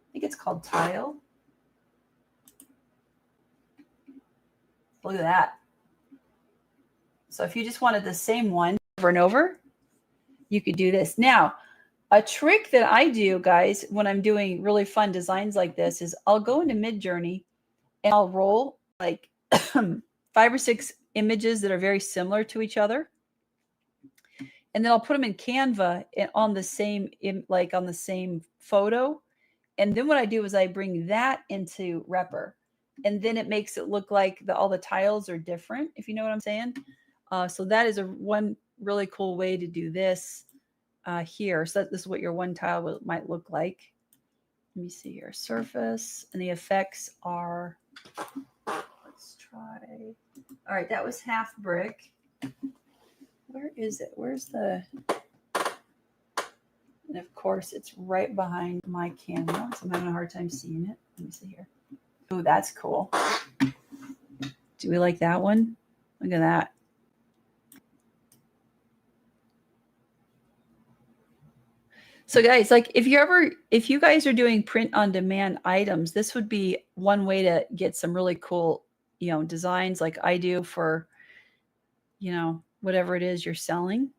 I think it's called tile. Look at that. So if you just wanted the same one over and over, you could do this. Now, a trick that I do, guys, when I'm doing really fun designs like this is I'll go into Midjourney and I'll roll like 5 or 6 images that are very similar to each other. And then I'll put them in Canva on the same, like on the same photo. And then what I do is I bring that into Repr. And then it makes it look like all the tiles are different, if you know what I'm saying. So that is one really cool way to do this here. So this is what your one tile might look like. Let me see here. Surface, and the effects are, let's try. All right, that was half brick. Where is it? Where's the, and of course it's right behind my camera, so I'm having a hard time seeing it. Let me see here. Oh, that's cool. Do we like that one? Look at that. So guys, like if you guys are doing print on demand items, this would be one way to get some really cool, designs like I do for, whatever it is you're selling.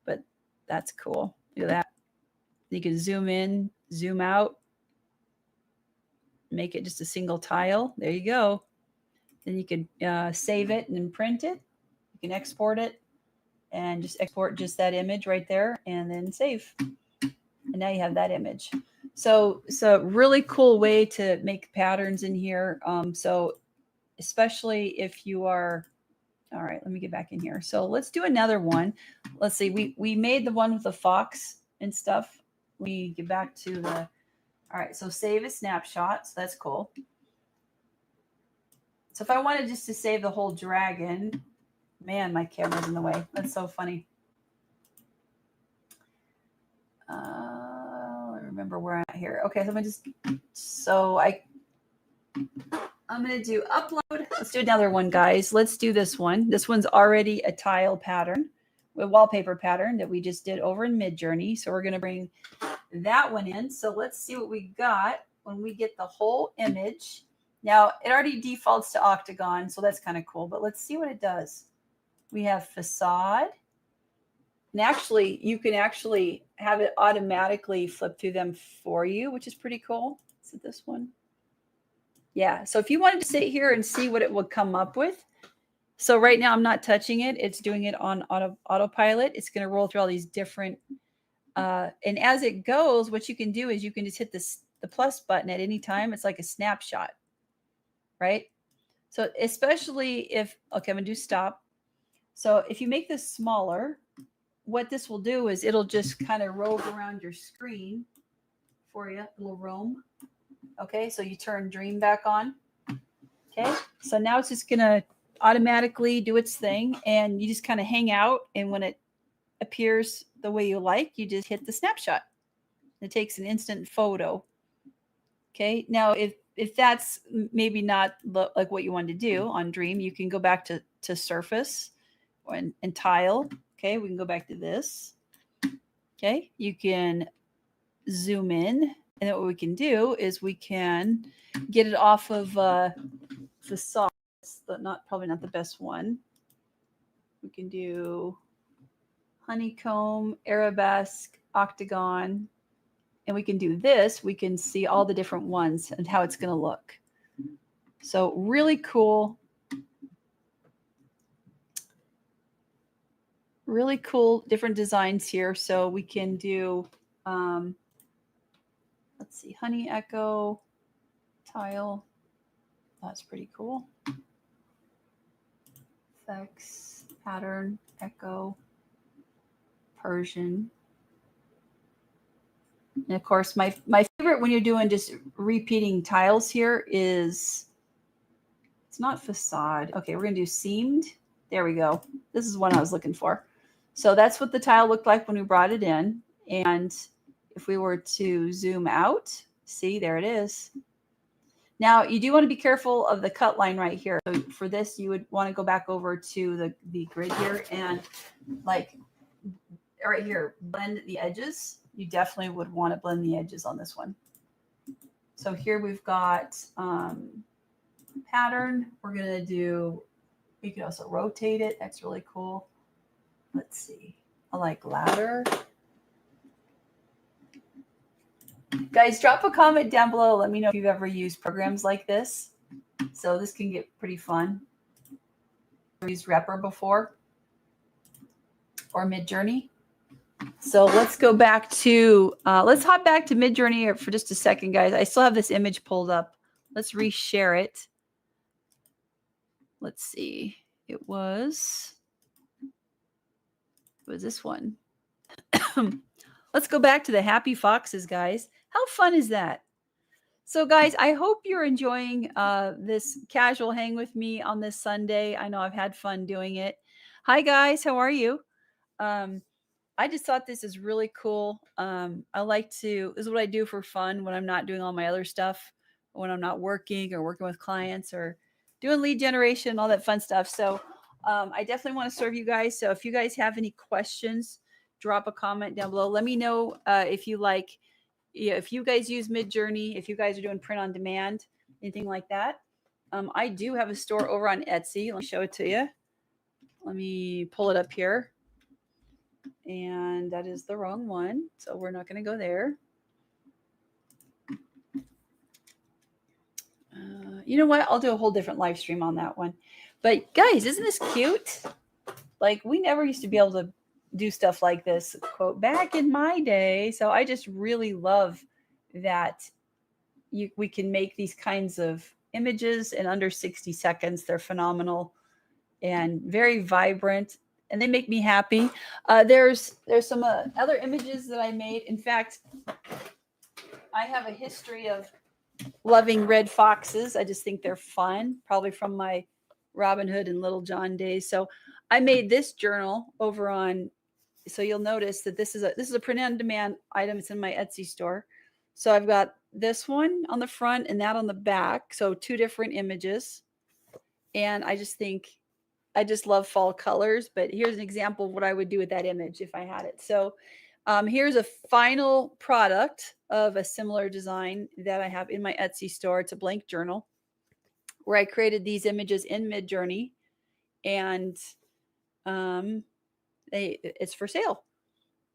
But that's cool. Look at that. You can zoom in, zoom out, make it just a single tile. There you go. Then you can save it and print it. You can export it and just export just that image right there and then save. And now you have that image. So it's a really cool way to make patterns in here. So especially if you are, all right, let me get back in here. So let's do another one. Let's see, we made the one with the fox and stuff. We get back to the, all right, so save a snapshot. So that's cool. So if I wanted just to save the whole dragon, man, my camera's in the way. That's so funny. I remember where I'm at here. Okay, so I'm going to do upload. Let's do another one, guys. Let's do this one. This one's already a tile pattern, a wallpaper pattern that we just did over in Midjourney. So we're going to bring that one in. So let's see what we got when we get the whole image. Now, it already defaults to octagon, so that's kind of cool. But let's see what it does. We have facade. And actually, you can actually have it automatically flip through them for you, which is pretty cool. Is it this one? Yeah. So if you wanted to sit here and see what it would come up with. So right now I'm not touching it. It's doing it on autopilot. It's going to roll through all these different. And as it goes, what you can do is you can just hit the plus button at any time. It's like a snapshot, right? So especially if, okay, I'm going to do stop. So if you make this smaller, what this will do is it'll just kind of rove around your screen for you. It'll roam. Okay, so you turn Dream back on. Okay, so now it's just going to automatically do its thing, and you just kind of hang out, and when it appears the way you like, you just hit the snapshot. It takes an instant photo. Okay. Now, if that's maybe not like what you want to do on Dream, you can go back to Surface and Tile. Okay. We can go back to this. Okay. You can zoom in. And then what we can do is we can get it off of facade. Probably not the best one. We can do honeycomb, arabesque, octagon, and we can do this. We can see all the different ones and how it's going to look. So really cool. Really cool different designs here. So we can do, let's see, honey echo, tile. That's pretty cool. Effects, pattern, echo, Persian. And of course, my favorite when you're doing just repeating tiles here is, it's not facade. Okay, we're going to do seamed. There we go. This is one I was looking for. So that's what the tile looked like when we brought it in. And if we were to zoom out, see, there it is. Now, you do want to be careful of the cut line right here. So for this, you would want to go back over to the grid here and like right here, blend the edges. You definitely would want to blend the edges on this one. So here we've got pattern. We're going to do, you can also rotate it. That's really cool. Let's see. I like ladder. Guys, drop a comment down below. Let me know if you've ever used programs like this. So this can get pretty fun. I've used Repr before or Midjourney. So let's go back to, let's hop back to Midjourney for just a second, guys. I still have this image pulled up. Let's reshare it. Let's see. It was this one. Let's go back to the happy foxes, guys. How fun is that? So, guys, I hope you're enjoying this casual hang with me on this Sunday. I know I've had fun doing it. Hi, guys. How are you? I just thought this is really cool. I like to, this is what I do for fun when I'm not doing all my other stuff, when I'm not working or working with clients or doing lead generation, all that fun stuff. So I definitely want to serve you guys. So if you guys have any questions, drop a comment down below. Let me know if you like, if you guys use Midjourney, if you guys are doing print on demand, anything like that. I do have a store over on Etsy. Let me show it to you. Let me pull it up here. And that is the wrong one. So we're not going to go there. You know what? I'll do a whole different live stream on that one. But guys, isn't this cute? Like, we never used to be able to do stuff like this, quote, back in my day. So I just really love that we can make these kinds of images in under 60 seconds. They're phenomenal and very vibrant, and they make me happy. There's some other images that I made. In fact, I have a history of loving red foxes. I just think they're fun, probably from my Robin Hood and Little John days. So I made this journal over on, so you'll notice that this is a print on demand item. It's in my Etsy store. So I've got this one on the front and that on the back. So two different images. And I just love fall colors, but here's an example of what I would do with that image if I had it. So here's a final product of a similar design that I have in my Etsy store. It's a blank journal where I created these images in Midjourney, and it's for sale.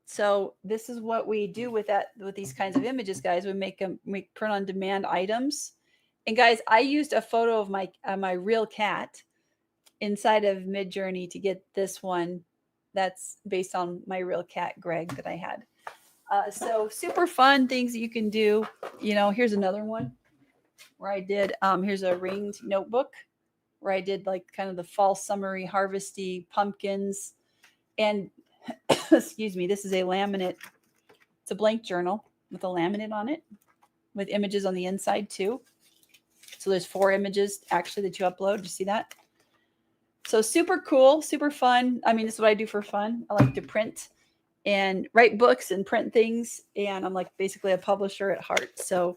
So this is what we do with these kinds of images, guys. We make print on demand items. And guys, I used a photo of my real cat inside of Midjourney to get this one. That's based on my real cat, Greg, that I had. So super fun things that you can do. You know, here's another one where I did, here's a ringed notebook where I did like kind of the fall summery harvesty pumpkins. And excuse me, this is a laminate. It's a blank journal with a laminate on it with images on the inside too. So there's 4 images actually that you upload. Do you see that? So super cool, super fun. I mean, this is what I do for fun. I like to print and write books and print things. And I'm like basically a publisher at heart. So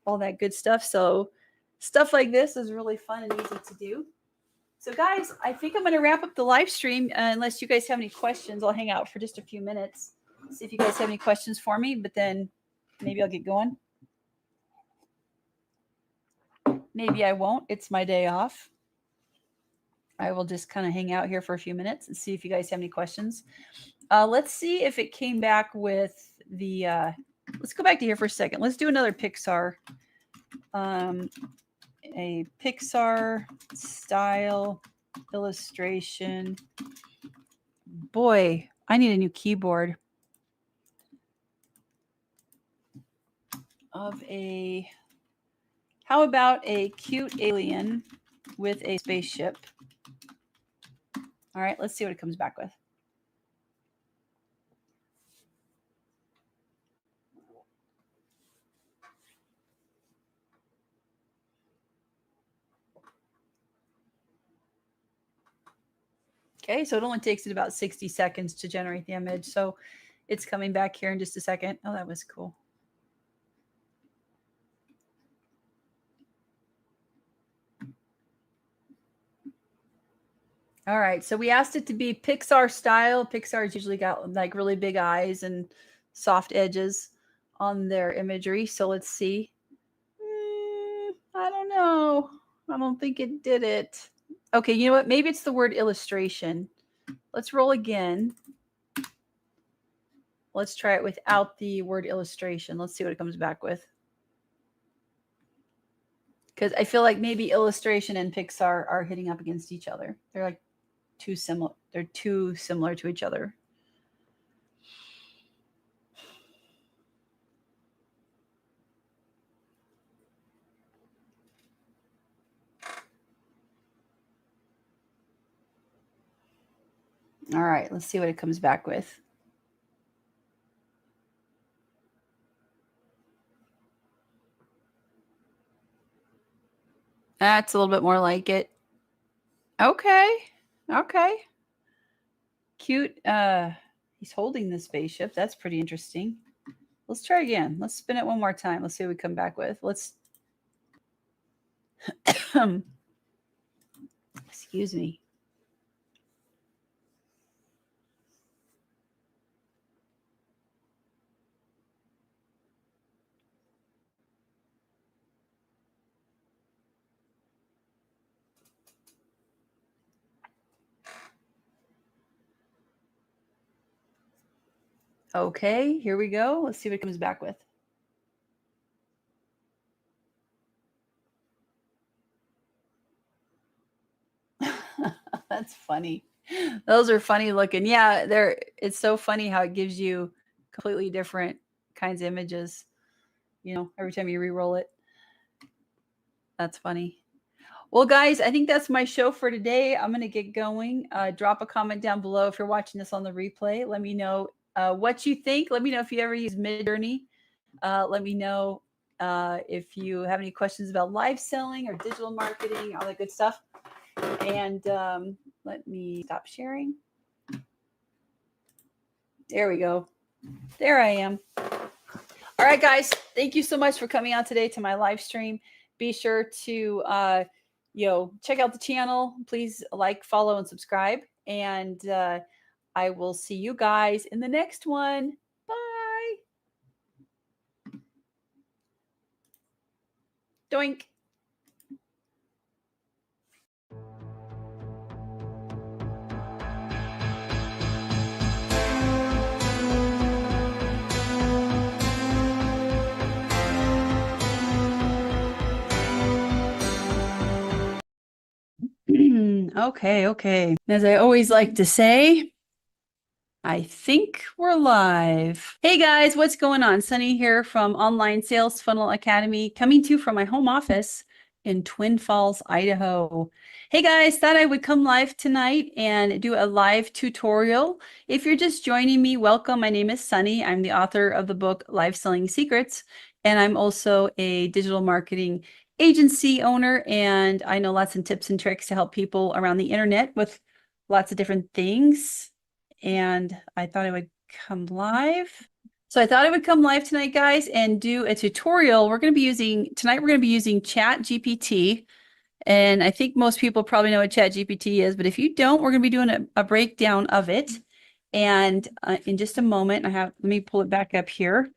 all that good stuff. So stuff like this is really fun and easy to do. So guys, I think I'm going to wrap up the live stream. Unless you guys have any questions, I'll hang out for just a few minutes. See if you guys have any questions for me, but then maybe I'll get going. Maybe I won't. It's my day off. I will just kind of hang out here for a few minutes and see if you guys have any questions. Let's see if it came back with the, let's go back to here for a second. Let's do another Pixar. A Pixar style illustration. Boy, I need a new keyboard. Of a, how about a cute alien with a spaceship? All right, let's see what it comes back with. Okay, so it only takes it about 60 seconds to generate the image. So it's coming back here in just a second. Oh, that was cool. All right, so we asked it to be Pixar style. Pixar's usually got like really big eyes and soft edges on their imagery. So let's see. I don't know. I don't think it did it. Okay, you know what? Maybe it's the word illustration. Let's roll again. Let's try it without the word illustration. Let's see what it comes back with. Because I feel like maybe illustration and Pixar are hitting up against each other. They're like too similar. They're too similar to each other. All right, let's see what it comes back with. That's a little bit more like it. Okay. Okay. Cute. He's holding the spaceship. That's pretty interesting. Let's try again. Let's spin it one more time. Let's see what we come back with. Let's excuse me. Okay, here we go. Let's see what it comes back with. That's funny. Those are funny looking. Yeah, it's so funny how it gives you completely different kinds of images, you know, every time you re-roll it. That's funny. Well, guys, I think that's my show for today. I'm going to get going. Drop a comment down below if you're watching this on the replay. Let me know what you think. Let me know if you ever use Midjourney. Let me know if you have any questions about live selling or digital marketing, all that good stuff. And let me stop sharing. There we go. There I am. All right, guys. Thank you so much for coming on today to my live stream. Be sure to check out the channel. Please like, follow, and subscribe. And I will see you guys in the next one. Bye. Doink. Okay. As I always like to say, I think we're live. Hey guys, what's going on? Sunny here from Online Sales Funnel Academy, coming to you from my home office in Twin Falls, Idaho. Hey guys, thought I would come live tonight and do a live tutorial. If you're just joining me, welcome. My name is Sunny. I'm the author of the book Live Selling Secrets, and I'm also a digital marketing agency owner, and I know lots of tips and tricks to help people around the internet with lots of different things. And I thought I would come live. So I thought I would come live tonight, guys, and do a tutorial. We're going to be using ChatGPT. And I think most people probably know what ChatGPT is, but if you don't, we're going to be doing a breakdown of it. And in just a moment, let me pull it back up here.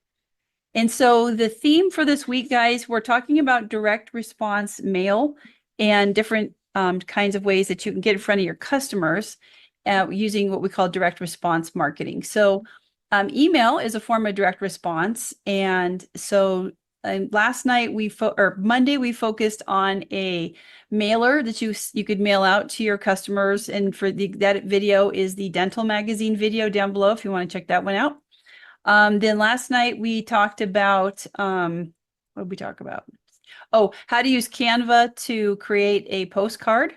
And so the theme for this week, guys, we're talking about direct response mail and different kinds of ways that you can get in front of your customers using what we call direct response marketing. So email is a form of direct response. And so last night or Monday, we focused on a mailer that you could mail out to your customers. And for that video is the dental magazine video down below if you want to check that one out. Then last night we talked about, what did we talk about? Oh, how to use Canva to create a postcard.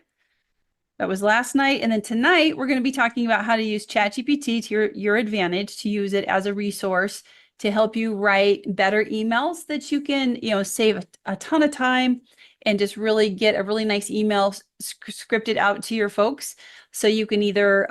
That was last night. And then tonight we're going to be talking about how to use ChatGPT to your advantage, to use it as a resource to help you write better emails that you can, save a ton of time and just really get a really nice email scripted out to your folks. So you can either,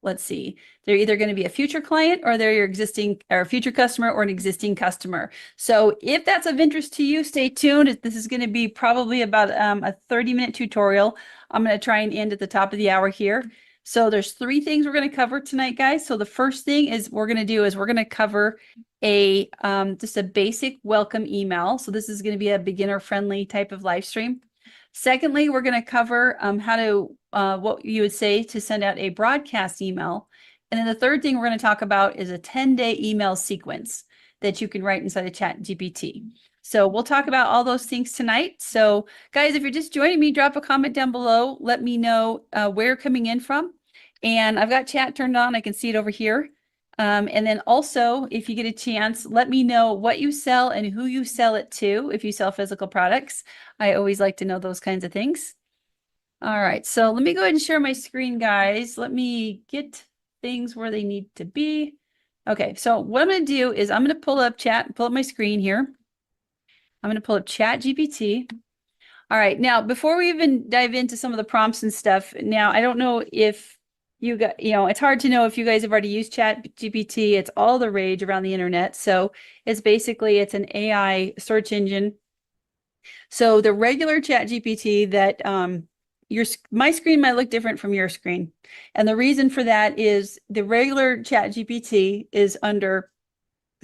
let's see, they're either going to be a future client or they're your existing or future customer or an existing customer. So if that's of interest to you, stay tuned. This is going to be probably about a 30-minute tutorial. I'm going to try and end at the top of the hour here. So there's 3 things we're going to cover tonight, guys. So the first thing we're going to cover just a basic welcome email. So this is going to be a beginner-friendly type of live stream. Secondly, we're going to cover what you would say to send out a broadcast email. And then the third thing we're going to talk about is a 10-day email sequence that you can write inside of ChatGPT. So we'll talk about all those things tonight. So guys, if you're just joining me, drop a comment down below. Let me know where you're coming in from. And I've got chat turned on. I can see it over here. And then also, if you get a chance, let me know what you sell and who you sell it to if you sell physical products. I always like to know those kinds of things. All right, so let me go ahead and share my screen, guys. Let me get things where they need to be. Okay, so what I'm going to do is I'm going to pull up my screen here. I'm going to pull up ChatGPT. All right, now before we even dive into some of the prompts and stuff, now I don't know if you got, it's hard to know if you guys have already used ChatGPT. It's all the rage around the internet. So it's an AI search engine. So the regular ChatGPT that my screen might look different from your screen. And the reason for that is the regular ChatGPT is under,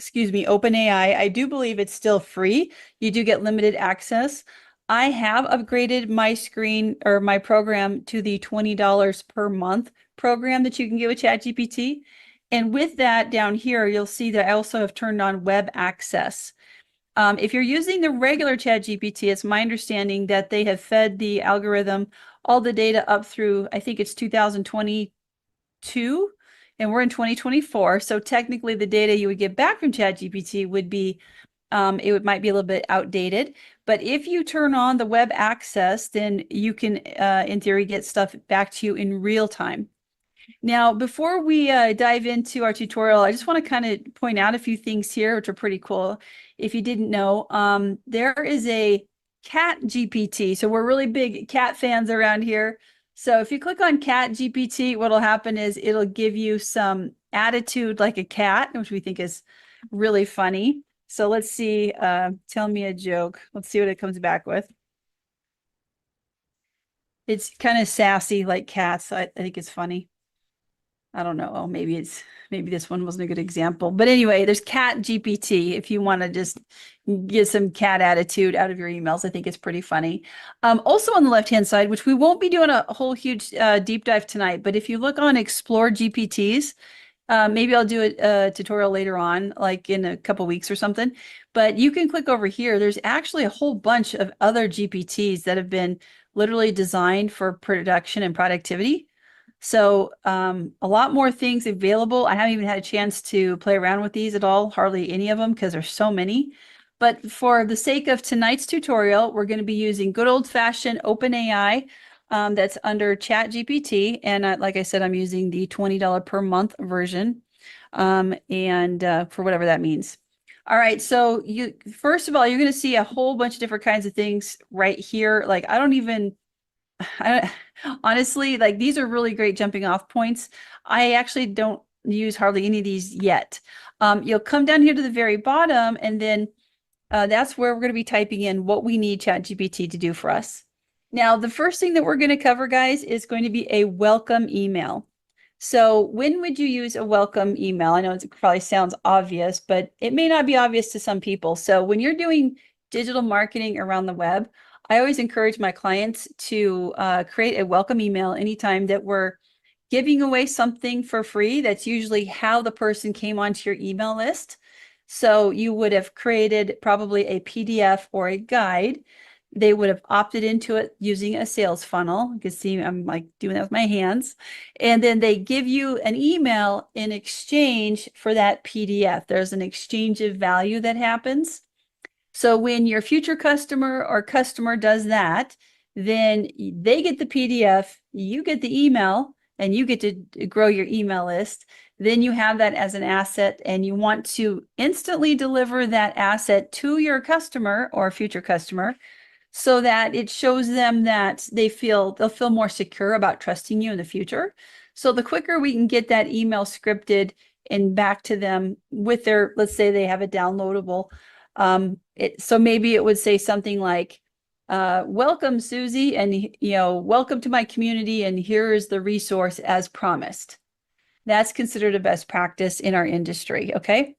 OpenAI. I do believe it's still free. You do get limited access. I have upgraded my screen or my program to the $20 per month program that you can get with ChatGPT. And with that down here, you'll see that I also have turned on web access. If you're using the regular ChatGPT, it's my understanding that they have fed the algorithm all the data up through, I think it's 2022, and we're in 2024. So technically the data you would get back from ChatGPT would be, it might be a little bit outdated. But if you turn on the web access, then you can, in theory, get stuff back to you in real time. Now, before we dive into our tutorial, I just want to kind of point out a few things here, which are pretty cool. If you didn't know, there is a cat GPT. So we're really big cat fans around here. So if you click on cat GPT, what'll happen is it'll give you some attitude like a cat, which we think is really funny. So let's see, tell me a joke. Let's see what it comes back with. It's kind of sassy like cats. I think it's funny. I don't know. Oh, maybe this one wasn't a good example. But anyway, there's cat GPT if you want to just get some cat attitude out of your emails. I think it's pretty funny. Also on the left-hand side, which we won't be doing a whole huge deep dive tonight, but if you look on Explore GPTs, maybe I'll do a tutorial later on, like in a couple weeks or something. But you can click over here. There's actually a whole bunch of other GPTs that have been literally designed for production and productivity. So a lot more things available. I haven't even had a chance to play around with these at all, hardly any of them, because there's so many. But for the sake of tonight's tutorial, we're going to be using good old-fashioned OpenAI that's under ChatGPT. And like I said, I'm using the $20 per month version, and for whatever that means. All right, so first of all, you're going to see a whole bunch of different kinds of things right here. Like honestly, like these are really great jumping off points. I actually don't use hardly any of these yet. You'll come down here to the very bottom, and then that's where we're going to be typing in what we need ChatGPT to do for us. Now, the first thing that we're going to cover, guys, is going to be a welcome email. So when would you use a welcome email? I know it probably sounds obvious, but it may not be obvious to some people. So when you're doing digital marketing around the web, I always encourage my clients to create a welcome email anytime that we're giving away something for free. That's usually how the person came onto your email list. So you would have created probably a PDF or a guide. They would have opted into it using a sales funnel. You can see I'm like doing that with my hands. And then they give you an email in exchange for that PDF. There's an exchange of value that happens. So when your future customer or customer does that, then they get the PDF, you get the email, and you get to grow your email list. Then you have that as an asset, and you want to instantly deliver that asset to your customer or future customer so that it shows them that they'll feel more secure about trusting you in the future. So the quicker we can get that email scripted and back to them with their, let's say they have a downloadable. So maybe it would say something like, welcome, Susie, and welcome to my community, and here is the resource as promised. That's considered a best practice in our industry, okay?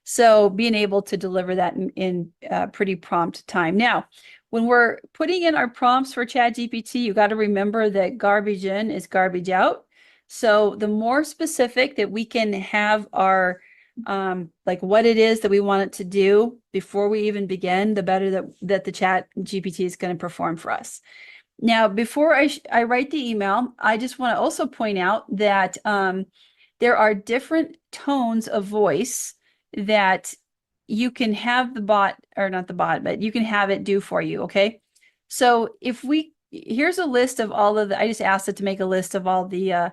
So being able to deliver that in pretty prompt time. Now, when we're putting in our prompts for ChatGPT, you got to remember that garbage in is garbage out. So the more specific that we can have our like what it is that we want it to do before we even begin, the better that the ChatGPT is going to perform for us. Now, before I write the email, I just want to also point out that there are different tones of voice that you can have the bot, or not the bot, but you can have it do for you, okay? So here's a list of all of I just asked it to make a list of all the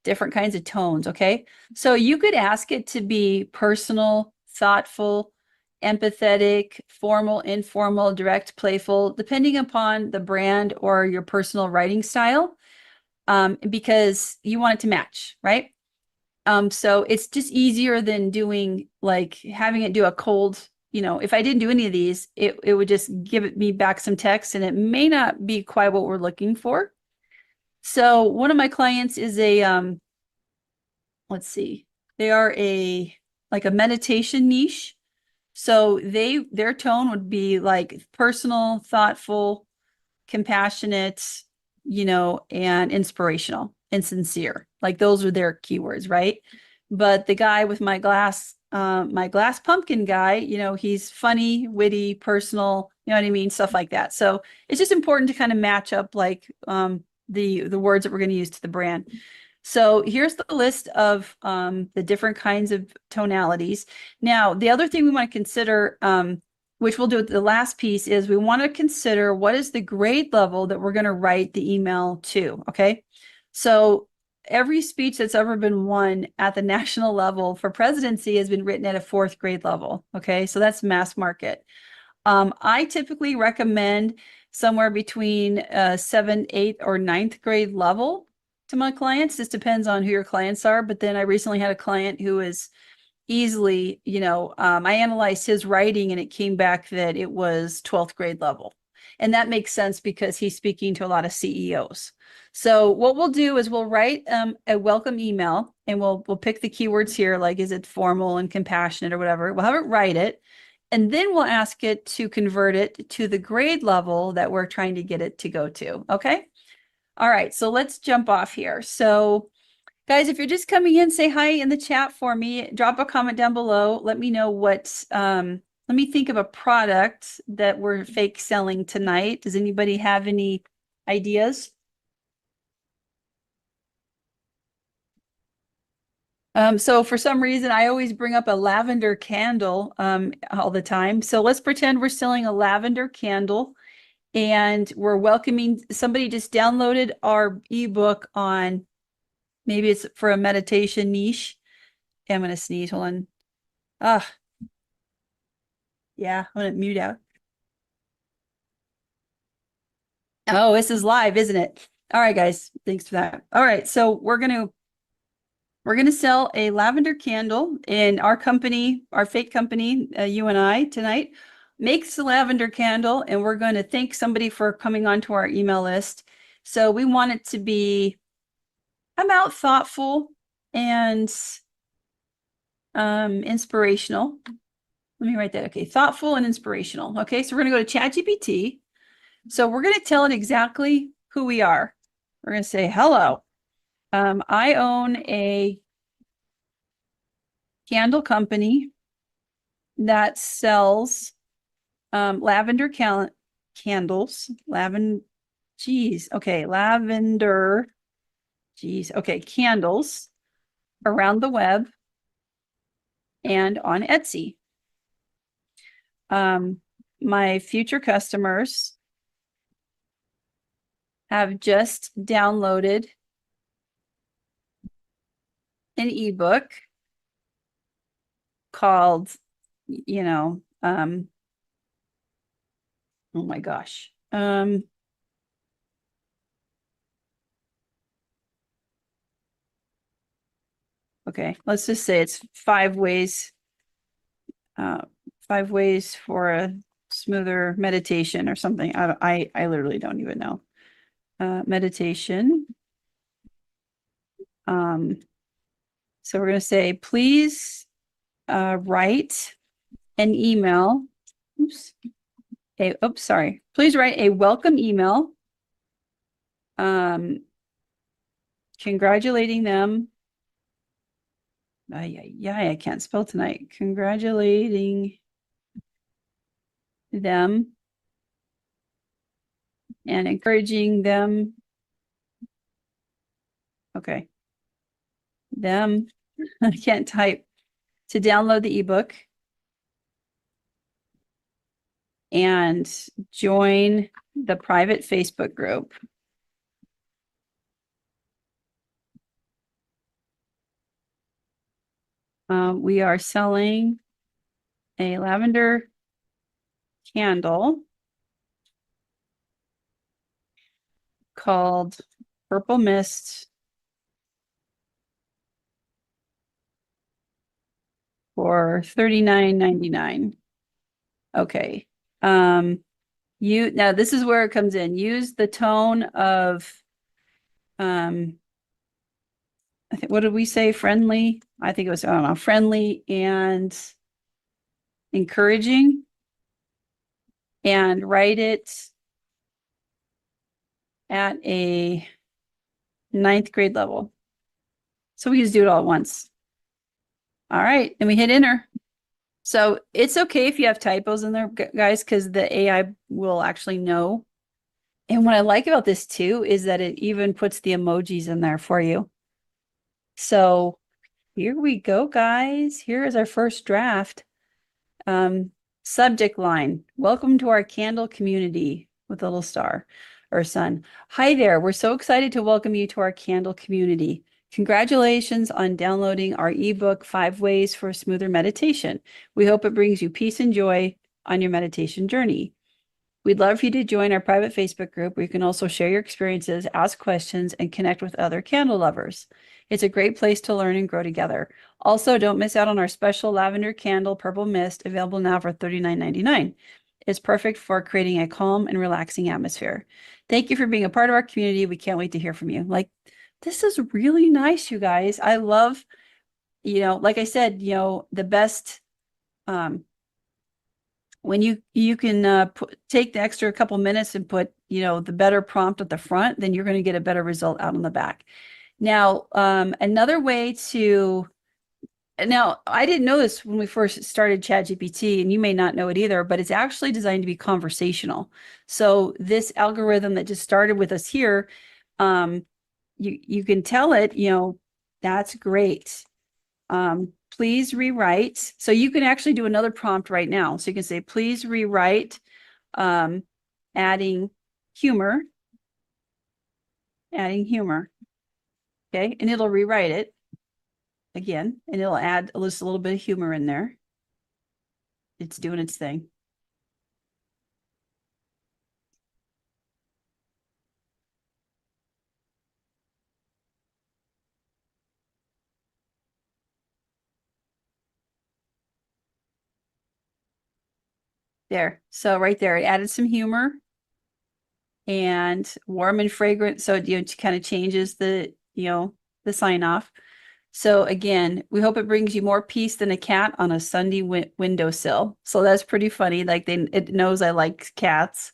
different kinds of tones, okay? So you could ask it to be personal, thoughtful, empathetic, formal, informal, direct, playful, depending upon the brand or your personal writing style, because you want it to match, right? So it's just easier than doing like having it do a cold, if I didn't do any of these, it would just give me back some text, and it may not be quite what we're looking for. So one of my clients is let's see, they are like a meditation niche. So their tone would be like personal, thoughtful, compassionate, and inspirational and sincere. Like those are their keywords, right? But the guy with my glass pumpkin guy, he's funny, witty, personal, you know what I mean? Stuff like that. So it's just important to kind of match up like the words that we're going to use to the brand. So here's the list of the different kinds of tonalities. Now, the other thing we want to consider, which we'll do at the last piece, is we want to consider what is the grade level that we're going to write the email to, okay? So every speech that's ever been won at the national level for presidency has been written at a 4th grade level, okay? So that's mass market. I typically recommend somewhere between 7th, 8th, or 9th grade level to my clients. This depends on who your clients are. But then I recently had a client who is easily, I analyzed his writing and it came back that it was 12th grade level. And that makes sense because he's speaking to a lot of CEOs. So what we'll do is we'll write a welcome email, and we'll pick the keywords here, like is it formal and compassionate or whatever. We'll have it write it, and then we'll ask it to convert it to the grade level that we're trying to get it to go to. Okay. All right. So let's jump off here. So guys, if you're just coming in, say hi in the chat for me. Drop a comment down below. Let me know let me think of a product that we're fake selling tonight. Does anybody have any ideas? So for some reason, I always bring up a lavender candle all the time. So let's pretend we're selling a lavender candle, and we're welcoming somebody just downloaded our ebook on, maybe it's for a meditation niche. Okay, I'm going to sneeze. Hold on. Yeah, I'm going to mute out. Oh, this is live, isn't it? All right, guys. Thanks for that. All right. So we're going to We're going to sell a lavender candle, and our company, our fake company, you and I tonight, makes the lavender candle, and we're going to thank somebody for coming onto our email list. So we want it to be about thoughtful and inspirational. Let me write that. Okay, thoughtful and inspirational. Okay, so we're going to go to ChatGPT. So we're going to tell it exactly who we are. We're going to say, hello, I own a candle company that sells lavender candles. Candles around the web and on Etsy. My future customers have just downloaded an ebook called, oh my gosh. Okay, let's just say it's 5 ways, 5 ways for a smoother meditation or something. I literally don't even know. Meditation. So we're going to say, please write an email. Please write a welcome email congratulating them. I can't spell tonight. Congratulating them and encouraging them. Okay. Them, I can't type, to download the ebook and join the private Facebook group. We are selling a lavender candle called Purple Mist for $39.99. Okay. Now this is where it comes in. Use the tone of I think, what did we say? Friendly? I think it was, I don't know, friendly and encouraging, and write it at a 9th grade level. So we just do it all at once. All right, and we hit enter. So it's okay if you have typos in there, guys, because the AI will actually know. And what I like about this too is that it even puts the emojis in there for you. So here we go, guys. Here is our first draft. Subject line, welcome to our candle community, with a little star or sun. Hi there, we're so excited to welcome you to our candle community. Congratulations on downloading our ebook, 5 Ways for a Smoother Meditation. We hope it brings you peace and joy on your meditation journey. We'd love for you to join our private Facebook group where you can also share your experiences, ask questions, and connect with other candle lovers. It's a great place to learn and grow together. Also, don't miss out on our special lavender candle, Purple Mist, available now for $39.99. It's perfect for creating a calm and relaxing atmosphere. Thank you for being a part of our community. We can't wait to hear from you. Like, this is really nice, you guys. I love, like I said, the best, when you can take the extra couple minutes and put, the better prompt at the front, then you're going to get a better result out on the back. Now, another way to, now I didn't know this when we first started ChatGPT, and you may not know it either, but it's actually designed to be conversational. So this algorithm that just started with us here, you can tell it, that's great. Please rewrite. So you can actually do another prompt right now. So you can say, please rewrite, adding humor. Okay, and it'll rewrite it again, and it'll add just a little bit of humor in there. It's doing its thing. There. So right there, it added some humor and warm and fragrant. So it kind of changes the, the sign off. So again, we hope it brings you more peace than a cat on a Sunday windowsill. So that's pretty funny. Like it knows I like cats.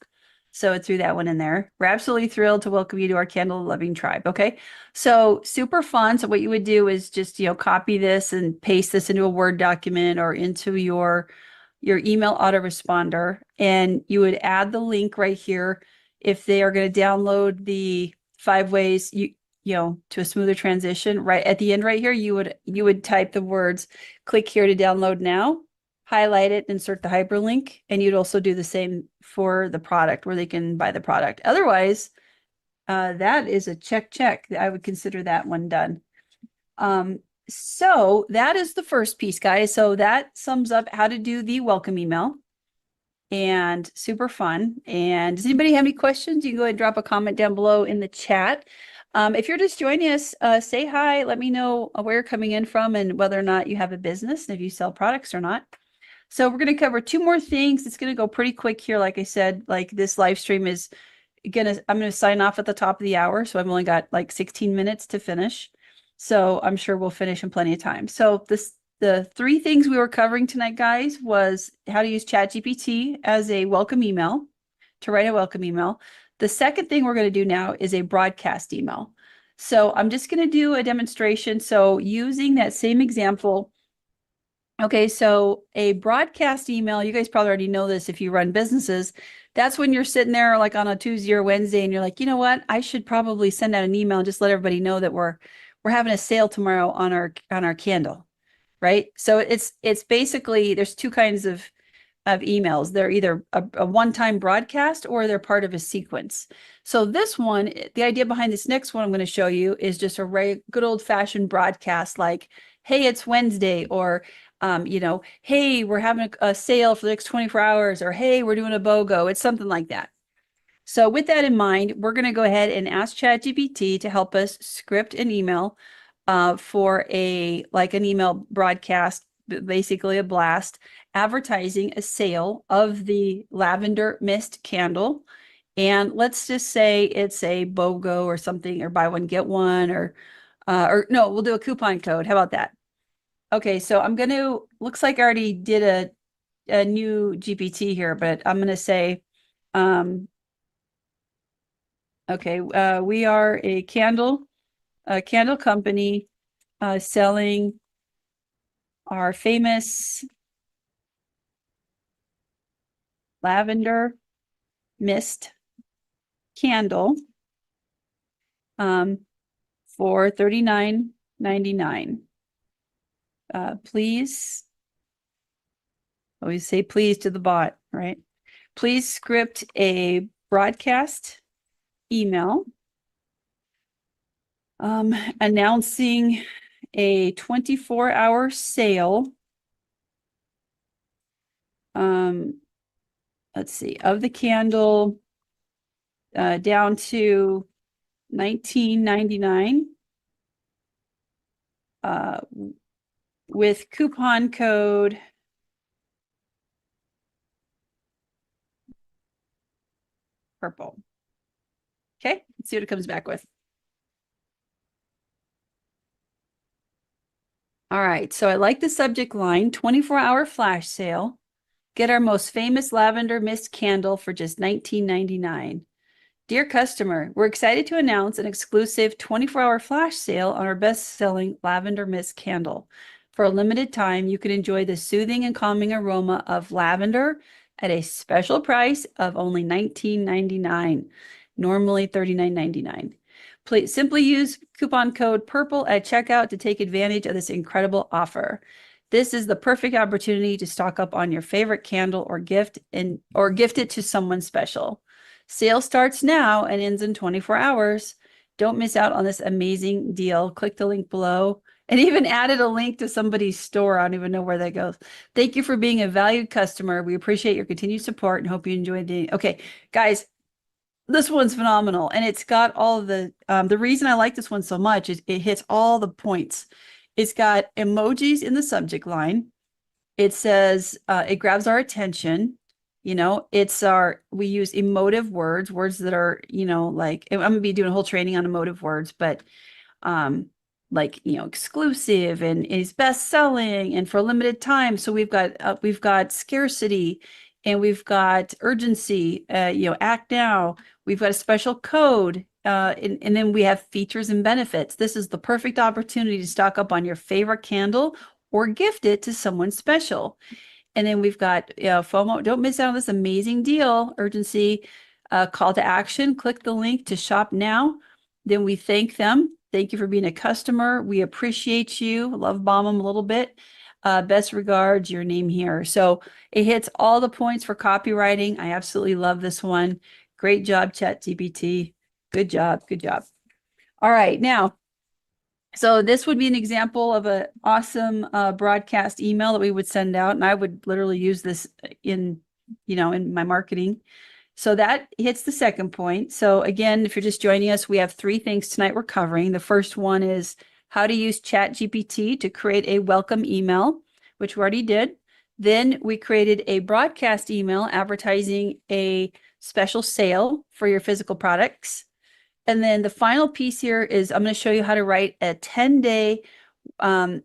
So it threw that one in there. We're absolutely thrilled to welcome you to our candle loving tribe. Okay. So super fun. So what you would do is just, copy this and paste this into a Word document or into your email autoresponder. And you would add the link right here. If they are going to download the 5 ways to a smoother transition, right at the end right here, you would type the words, click here to download now, highlight it, insert the hyperlink, and you'd also do the same for the product where they can buy the product. Otherwise, that is a check. I would consider that one done. So that is the first piece, guys. So that sums up how to do the welcome email. And super fun. And does anybody have any questions? You can go ahead and drop a comment down below in the chat. If you're just joining us, say hi. Let me know where you're coming in from and whether or not you have a business and if you sell products or not. So we're going to cover 2 more things. It's going to go pretty quick here. Like I said, like this live stream is I'm going to sign off at the top of the hour. So I've only got like 16 minutes to finish. So I'm sure we'll finish in plenty of time. So the 3 things we were covering tonight, guys, was how to use ChatGPT as a welcome email, to write a welcome email. The second thing we're going to do now is a broadcast email. So I'm just going to do a demonstration. So using that same example, okay, so a broadcast email, you guys probably already know this if you run businesses. That's when you're sitting there like on a Tuesday or Wednesday and you're like, you know what, I should probably send out an email and just let everybody know that we're having a sale tomorrow on our candle, right? So it's basically, there's 2 kinds of emails. They're either a one-time broadcast or they're part of a sequence. So this one, the idea behind this next one I'm going to show you is just a good old-fashioned broadcast like, hey, it's Wednesday, or hey, we're having a sale for the next 24 hours, or hey, we're doing a BOGO. It's something like that. So with that in mind, we're going to go ahead and ask ChatGPT to help us script an email for an email broadcast, basically a blast, advertising a sale of the lavender mist candle. And let's just say it's a BOGO or something, or buy one, get one, or no, we'll do a coupon code. How about that? Okay, so I'm going to, looks like I already did a new GPT here, but I'm going to say, okay, we are a candle company selling our famous lavender mist candle for $39.99. Please, always say please to the bot, right? Please script a broadcast email announcing a 24-hour sale. Let's see, of the candle down to $19.99 with coupon code purple. Okay, let's see what it comes back with. All right, so I like the subject line, 24-hour flash sale. Get our most famous lavender mist candle for just $19.99. Dear customer, we're excited to announce an exclusive 24-hour flash sale on our best-selling lavender mist candle. For a limited time, you can enjoy the soothing and calming aroma of lavender at a special price of only $19.99, normally $39.99. Please simply use coupon code PURPLE at checkout to take advantage of this incredible offer. This is the perfect opportunity to stock up on your favorite candle or gift it to someone special. Sale starts now and ends in 24 hours. Don't miss out on this amazing deal. Click the link below. And even added a link to somebody's store. I don't even know where that goes. Thank you for being a valued customer. We appreciate your continued support and hope you enjoy the. Okay, guys, this one's phenomenal. And it's got all of the reason I like this one so much is it hits all the points. It's got emojis in the subject line. It says, it grabs our attention. You know, we use emotive words, words that are, you know, like I'm gonna be doing a whole training on emotive words, but like, you know, exclusive and is best selling and for a limited time. So we've got scarcity and we've got urgency, you know, act now. We've got a special code, and then we have features and benefits. This is the perfect opportunity to stock up on your favorite candle or gift it to someone special. And then we've got, you know, FOMO. Don't miss out on this amazing deal. Urgency, call to action. Click the link to shop now. Then we thank them. Thank you for being a customer. We appreciate you. Love bomb them a little bit. Best regards, your name here. So it hits all the points for copywriting. I absolutely love this one. Great job, ChatGPT. Good job. Good job. All right. Now, so this would be an example of an awesome broadcast email that we would send out. And I would literally use this in, you know, in my marketing. So that hits the second point. So again, if you're just joining us, we have 3 things tonight we're covering. The first one is how to use ChatGPT to create a welcome email, which we already did. Then we created a broadcast email advertising a special sale for your physical products. And then the final piece here is I'm going to show you how to write a 10-day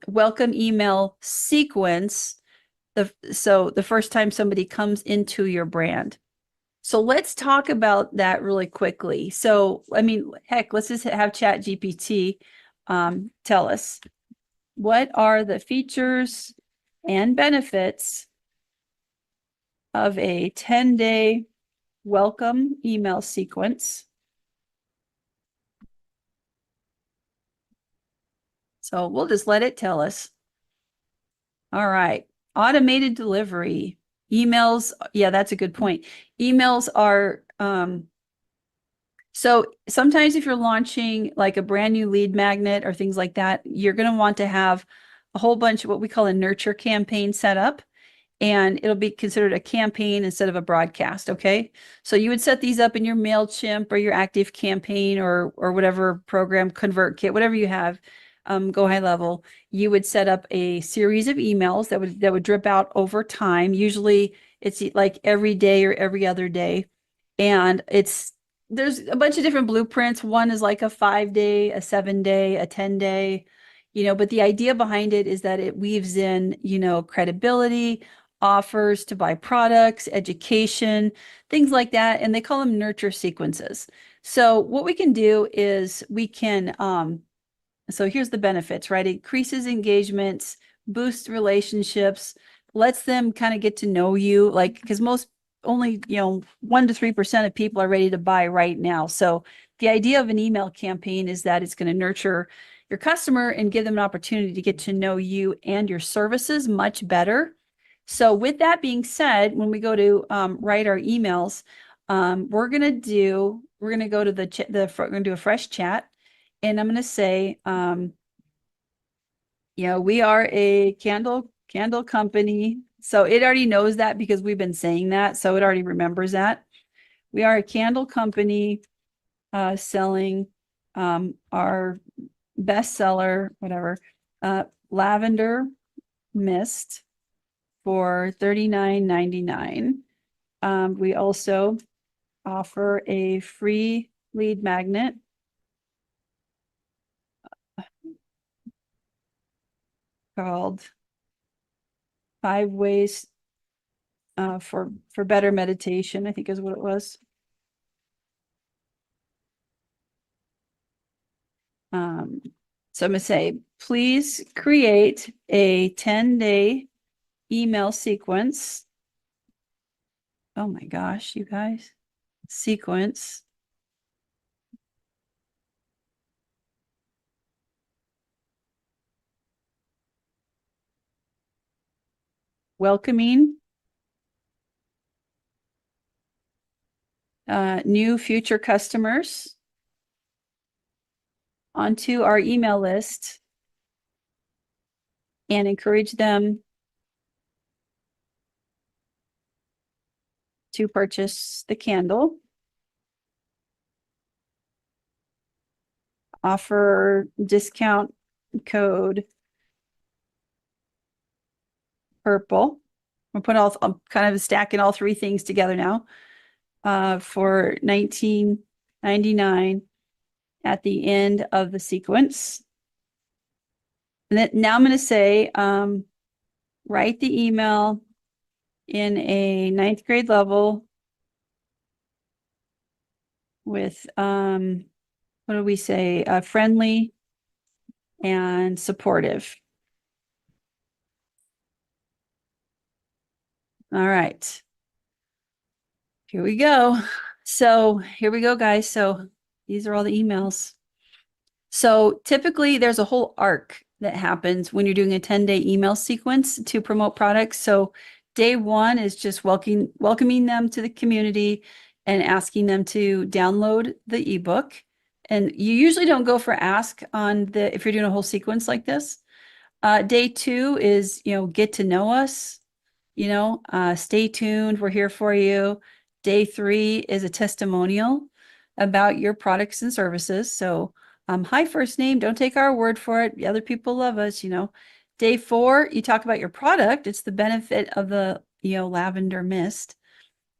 welcome email sequence. So the first time somebody comes into your brand. So let's talk about that really quickly. So, I mean, heck, let's just have ChatGPT tell us what are the features and benefits of a 10-day welcome email sequence. So we'll just let it tell us. All right. Automated delivery. Emails. Yeah, that's a good point. Emails are, so sometimes if you're launching like a brand new lead magnet or things like that, you're going to want to have a whole bunch of what we call a nurture campaign set up. And it'll be considered a campaign instead of a broadcast. Okay. So you would set these up in your MailChimp or your Active Campaign or whatever program, ConvertKit, whatever you have. Go high level, you would set up a series of emails that would drip out over time. Usually it's like every day or every other day. And there's a bunch of different blueprints. One is like a 5-day, a 7-day, a 10-day, you know, but the idea behind it is that it weaves in, you know, credibility, offers to buy products, education, things like that. And they call them nurture sequences. So what we can do is we can, so here's the benefits, right? It increases engagements, boosts relationships, lets them kind of get to know you, like, because most only, you know, 1 to 3% of people are ready to buy right now. So the idea of an email campaign is that it's going to nurture your customer and give them an opportunity to get to know you and your services much better. So with that being said, when we go to write our emails, we're going to go to we're going to do a fresh chat. And I'm going to say, you know, we are a candle company. So it already knows that because we've been saying that. So it already remembers that. We are a candle company selling our bestseller, whatever, lavender mist for $39.99. We also offer a free lead magnet called 5 Ways for Better Meditation, I think is what it was. So I'm going to say, please create a 10-day email sequence. Oh my gosh, you guys. Sequence. Welcoming new future customers onto our email list and encourage them to purchase the candle. Offer discount code purple I'm kind of stacking all three things together now for 1999 at the end of the sequence. And then now I'm going to say, write the email in a 9th grade level with, what do we say? Friendly and supportive. All right. Here we go. So here we go, guys. So these are all the emails. So typically there's a whole arc that happens when you're doing a 10-day email sequence to promote products. So day one is just welcoming them to the community and asking them to download the ebook. And you usually don't go for ask on if you're doing a whole sequence like this. Day two is, get to know us, stay tuned. We're here for you. Day three is a testimonial about your products and services. So, hi, first name, don't take our word for it. Other people love us, Day four, you talk about your product. It's the benefit of the, lavender mist.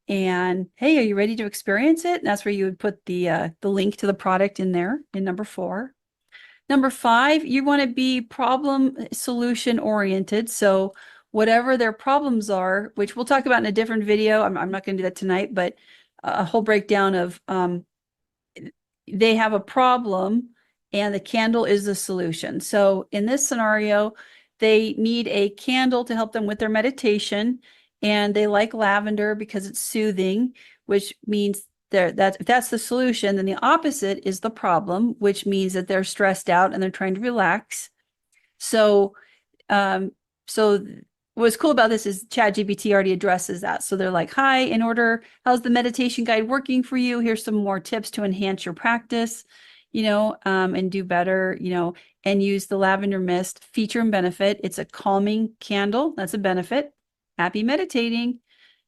And hey, are you ready to experience it? And that's where you would put the link to the product in there in number 4. Number 5, you want to be problem solution oriented. So whatever their problems are, which we'll talk about in a different video. I'm not going to do that tonight, but a whole breakdown of they have a problem and the candle is the solution. So in this scenario, they need a candle to help them with their meditation, and they like lavender because it's soothing, which means if that's the solution, then the opposite is the problem, which means that they're stressed out and they're trying to relax. So, what's cool about this is ChatGPT already addresses that. So they're like, hi, how's the meditation guide working for you? Here's some more tips to enhance your practice, and do better, and use the lavender mist feature and benefit. It's a calming candle. That's a benefit. Happy meditating.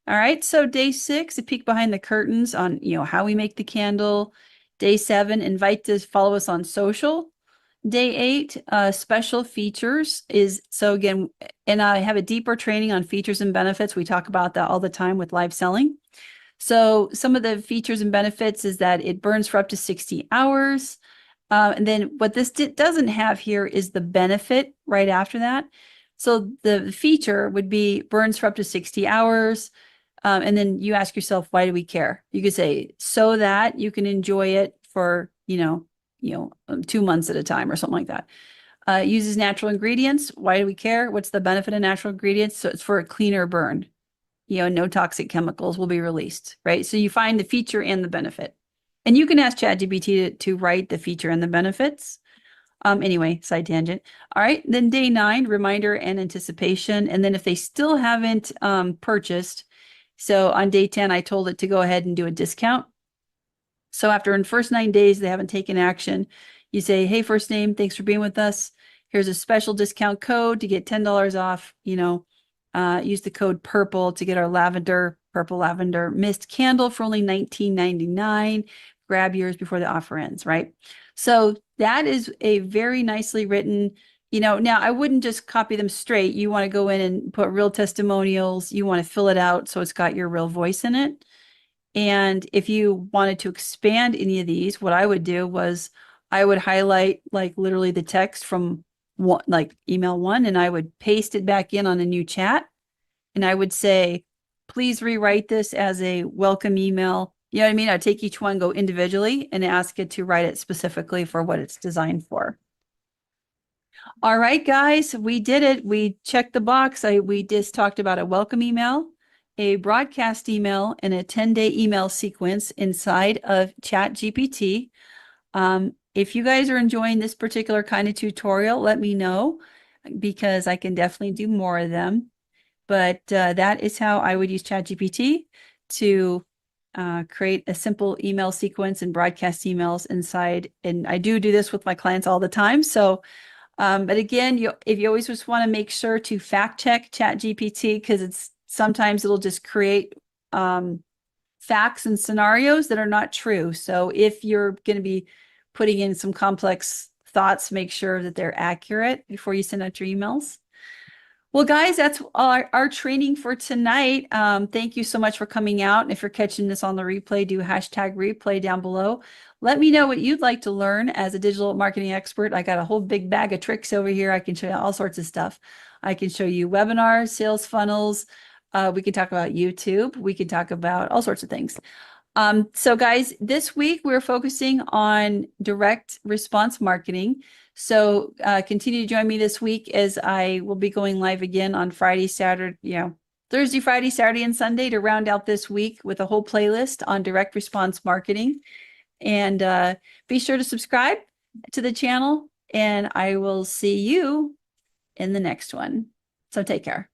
All right. So day 6, a peek behind the curtains on, how we make the candle. Day 7, invite to follow us on social. Day 8, special features so again, and I have a deeper training on features and benefits. We talk about that all the time with live selling. So some of the features and benefits is that it burns for up to 60 hours. And then what this doesn't have here is the benefit right after that. So the feature would be burns for up to 60 hours. And then you ask yourself, why do we care? You could say, so that you can enjoy it for, 2 months at a time or something like that. Uses natural ingredients. Why do we care? What's the benefit of natural ingredients? So it's for a cleaner burn. No toxic chemicals will be released, right? So you find the feature and the benefit. And you can ask ChatGPT to write the feature and the benefits. Anyway, side tangent. All right. Then day 9, reminder and anticipation. And then if they still haven't purchased, so on day 10, I told it to go ahead and do a discount. So after in the first 9 days, they haven't taken action, you say, hey, first name, thanks for being with us. Here's a special discount code to get $10 off, use the code purple to get our purple lavender mist candle for only $19.99. Grab yours before the offer ends, right? So that is a very nicely written, now I wouldn't just copy them straight. You want to go in and put real testimonials. You want to fill it out so it's got your real voice in it. And if you wanted to expand any of these, what I would do was I would highlight like literally the text from email 1, and I would paste it back in on a new chat. And I would say, please rewrite this as a welcome email. You know what I mean? I'd take each one, go individually, and ask it to write it specifically for what it's designed for. All right, guys, we did it. We checked the box. We just talked about a welcome email, a broadcast email, and a 10-day email sequence inside of ChatGPT. If you guys are enjoying this particular kind of tutorial, let me know, because I can definitely do more of them. But that is how I would use ChatGPT to create a simple email sequence and broadcast emails inside. And I do this with my clients all the time. So, but again, if you always just want to make sure to fact check ChatGPT, because sometimes it'll just create facts and scenarios that are not true. So if you're going to be putting in some complex thoughts, make sure that they're accurate before you send out your emails. Well, guys, that's our training for tonight. Thank you so much for coming out. And if you're catching this on the replay, do hashtag replay down below. Let me know what you'd like to learn as a digital marketing expert. I got a whole big bag of tricks over here. I can show you all sorts of stuff. I can show you webinars, sales funnels. We can talk about YouTube. We can talk about all sorts of things. So guys, this week we're focusing on direct response marketing. So continue to join me this week as I will be going live again on Friday, Saturday, Thursday, Friday, Saturday, and Sunday to round out this week with a whole playlist on direct response marketing. And be sure to subscribe to the channel, and I will see you in the next one. So take care.